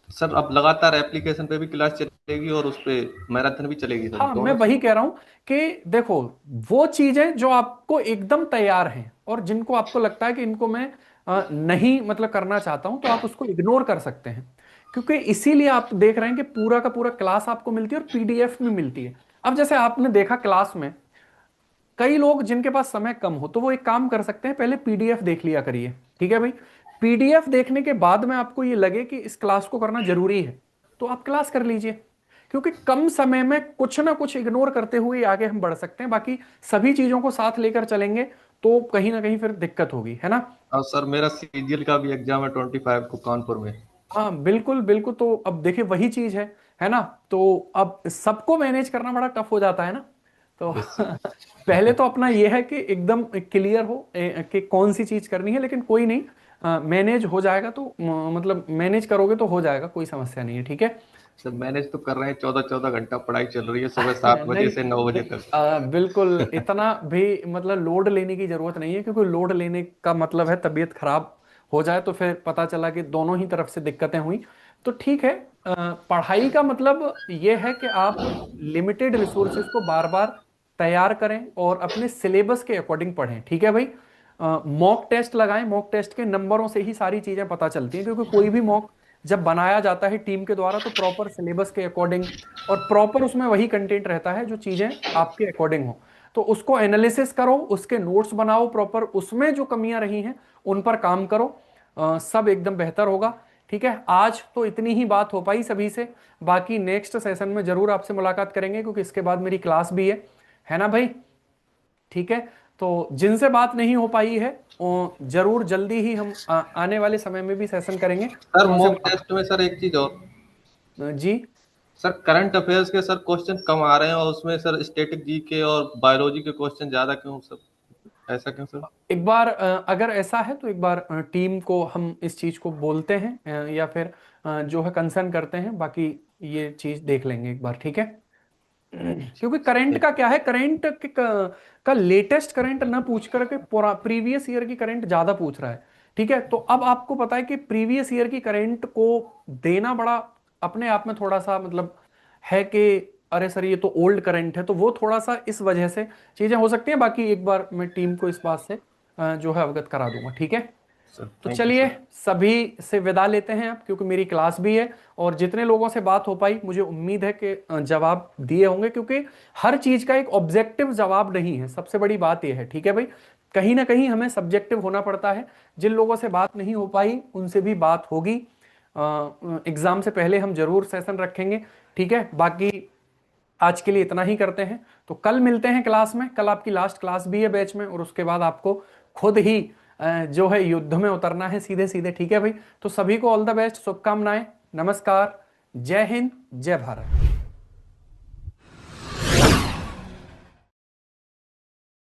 सर अब लगातार एप्लीकेशन पे भी क्लास चलेगी और उस पे मैराथन भी चलेगी सर, हाँ, मैं दोनों वही चीज? कह रहा हूं कि देखो, वो चीजें जो आपको एकदम तैयार हैं और जिनको आपको लगता है कि इनको मैं नहीं मतलब करना चाहता हूं, तो आप उसको इग्नोर कर सकते हैं। क्योंकि इसीलिए आप देख रहे हैं कि पूरा का पूरा क्लास आपको मिलती है और पीडीएफ में मिलती है। अब जैसे आपने देखा क्लास में कई लोग जिनके पास समय कम हो, तो वो एक काम कर सकते हैं, पहले पीडीएफ देख लिया करिए। ठीक है भाई, पीडीएफ देखने के बाद में आपको ये लगे कि इस क्लास को करना जरूरी है, तो आप क्लास कर लीजिए। क्योंकि कम समय में कुछ ना कुछ इग्नोर करते हुए आगे हम बढ़ सकते हैं, बाकी सभी चीजों को साथ लेकर चलेंगे तो कहीं ना कहीं फिर दिक्कत होगी, है ना। और सर मेरा सीजीएल का भी एग्जाम है 25 को कानपुर में। हाँ बिल्कुल बिल्कुल, तो अब देखिए वही चीज है ना। तो अब सबको मैनेज करना बड़ा टफ हो जाता है ना। तो यस सर। पहले तो अपना ये है कि एकदम क्लियर हो कि कौन सी चीज करनी है, लेकिन कोई नहीं, मैनेज हो जाएगा। तो मतलब मैनेज करोगे तो हो जाएगा, कोई समस्या नहीं है, ठीक है। सर मैनेज तो कर रहे हैं, 14-14 घंटा पढ़ाई चल रही है, सुबह 7 बजे नहीं, से 9 बजे नहीं, तक। बिल्कुल इतना भी मतलब लोड लेने की जरूरत नहीं है, क्योंकि लोड लेने का मतलब है तबीयत खराब हो जाए, तो फिर पता चला कि दोनों ही तरफ से दिक्कतें हुई। तो ठीक है, पढ़ाई का मतलब ये है कि आप लिमिटेड रिसोर्सेज को बार बार तैयार करें और अपने सिलेबस के अकॉर्डिंग पढ़ें, ठीक है भाई। मॉक टेस्ट लगाएं, मॉक टेस्ट के नंबरों से ही सारी चीजें पता चलती हैं, क्योंकि कोई भी मॉक जब बनाया जाता है टीम के द्वारा तो प्रॉपर सिलेबस के अकॉर्डिंग और प्रॉपर उसमें वही कंटेंट रहता है जो चीजें आपके अकॉर्डिंग हो। तो उसको एनालिसिस करो, उसके नोट्स बनाओ प्रॉपर, उसमें जो कमियां रही हैं उन पर काम करो, सब एकदम बेहतर होगा। ठीक है, आज तो इतनी ही बात हो पाई सभी से, बाकी नेक्स्ट सेशन में जरूर आपसे मुलाकात करेंगे, क्योंकि इसके बाद मेरी क्लास भी है ना भाई। ठीक है, तो जिनसे बात नहीं हो पाई है वो जरूर जल्दी ही हम आने वाले समय में भी सेशन करेंगे, सर तो उनसे मॉक मुलाकात। टेस्ट में सर एक चीज और, जी, सर करंट अफेयर्स के सर क्वेश्चन कम आ रहे हैं और उसमें सर स्टैटिक जीके और बायोलॉजी के क्वेश्चन ज्यादा क्यों सर, ऐसा क्यों सर? एक बार अगर ऐसा है तो एक बार टीम को हम इस चीज को बोलते हैं, या फिर जो है कंसर्न करते हैं, बाकी ये चीज देख लेंगे एक बार, ठीक है। क्योंकि करंट का क्या है, करंट का लेटेस्ट करंट ना पूछ करके प्रीवियस ईयर की करंट ज्यादा पूछ रहा है। ठीक है, तो अब आपको पता है कि प्रीवियस ईयर की करंट को देना बड़ा अपने आप में थोड़ा सा मतलब है कि अरे सर ये तो ओल्ड करंट है, तो वो थोड़ा सा इस वजह से चीजें हो सकती हैं। बाकी एक बार मैं टीम को इस बात से जो है अवगत करा दूंगा, ठीक है। सर तो थैंक यू चलिए, सर। सभी से विदा लेते हैं अब, क्योंकि मेरी क्लास भी है। और जितने लोगों से बात हो पाई मुझे उम्मीद है कि जवाब दिए होंगे, क्योंकि हर चीज का एक ऑब्जेक्टिव जवाब नहीं है, सबसे बड़ी बात यह है, ठीक है भाई। कहीं ना कहीं हमें सब्जेक्टिव होना पड़ता है। जिन लोगों से बात नहीं हो पाई उनसे भी बात होगी, एग्जाम से पहले हम जरूर सेशन रखेंगे, ठीक है। बाकी आज के लिए इतना ही करते हैं, तो कल मिलते हैं क्लास में। कल आपकी लास्ट क्लास भी है बैच में, और उसके बाद आपको खुद ही जो है युद्ध में उतरना है सीधे सीधे, ठीक है भाई। तो सभी को ऑल द बेस्ट, शुभकामनाएं, नमस्कार, जय हिंद, जय भारत।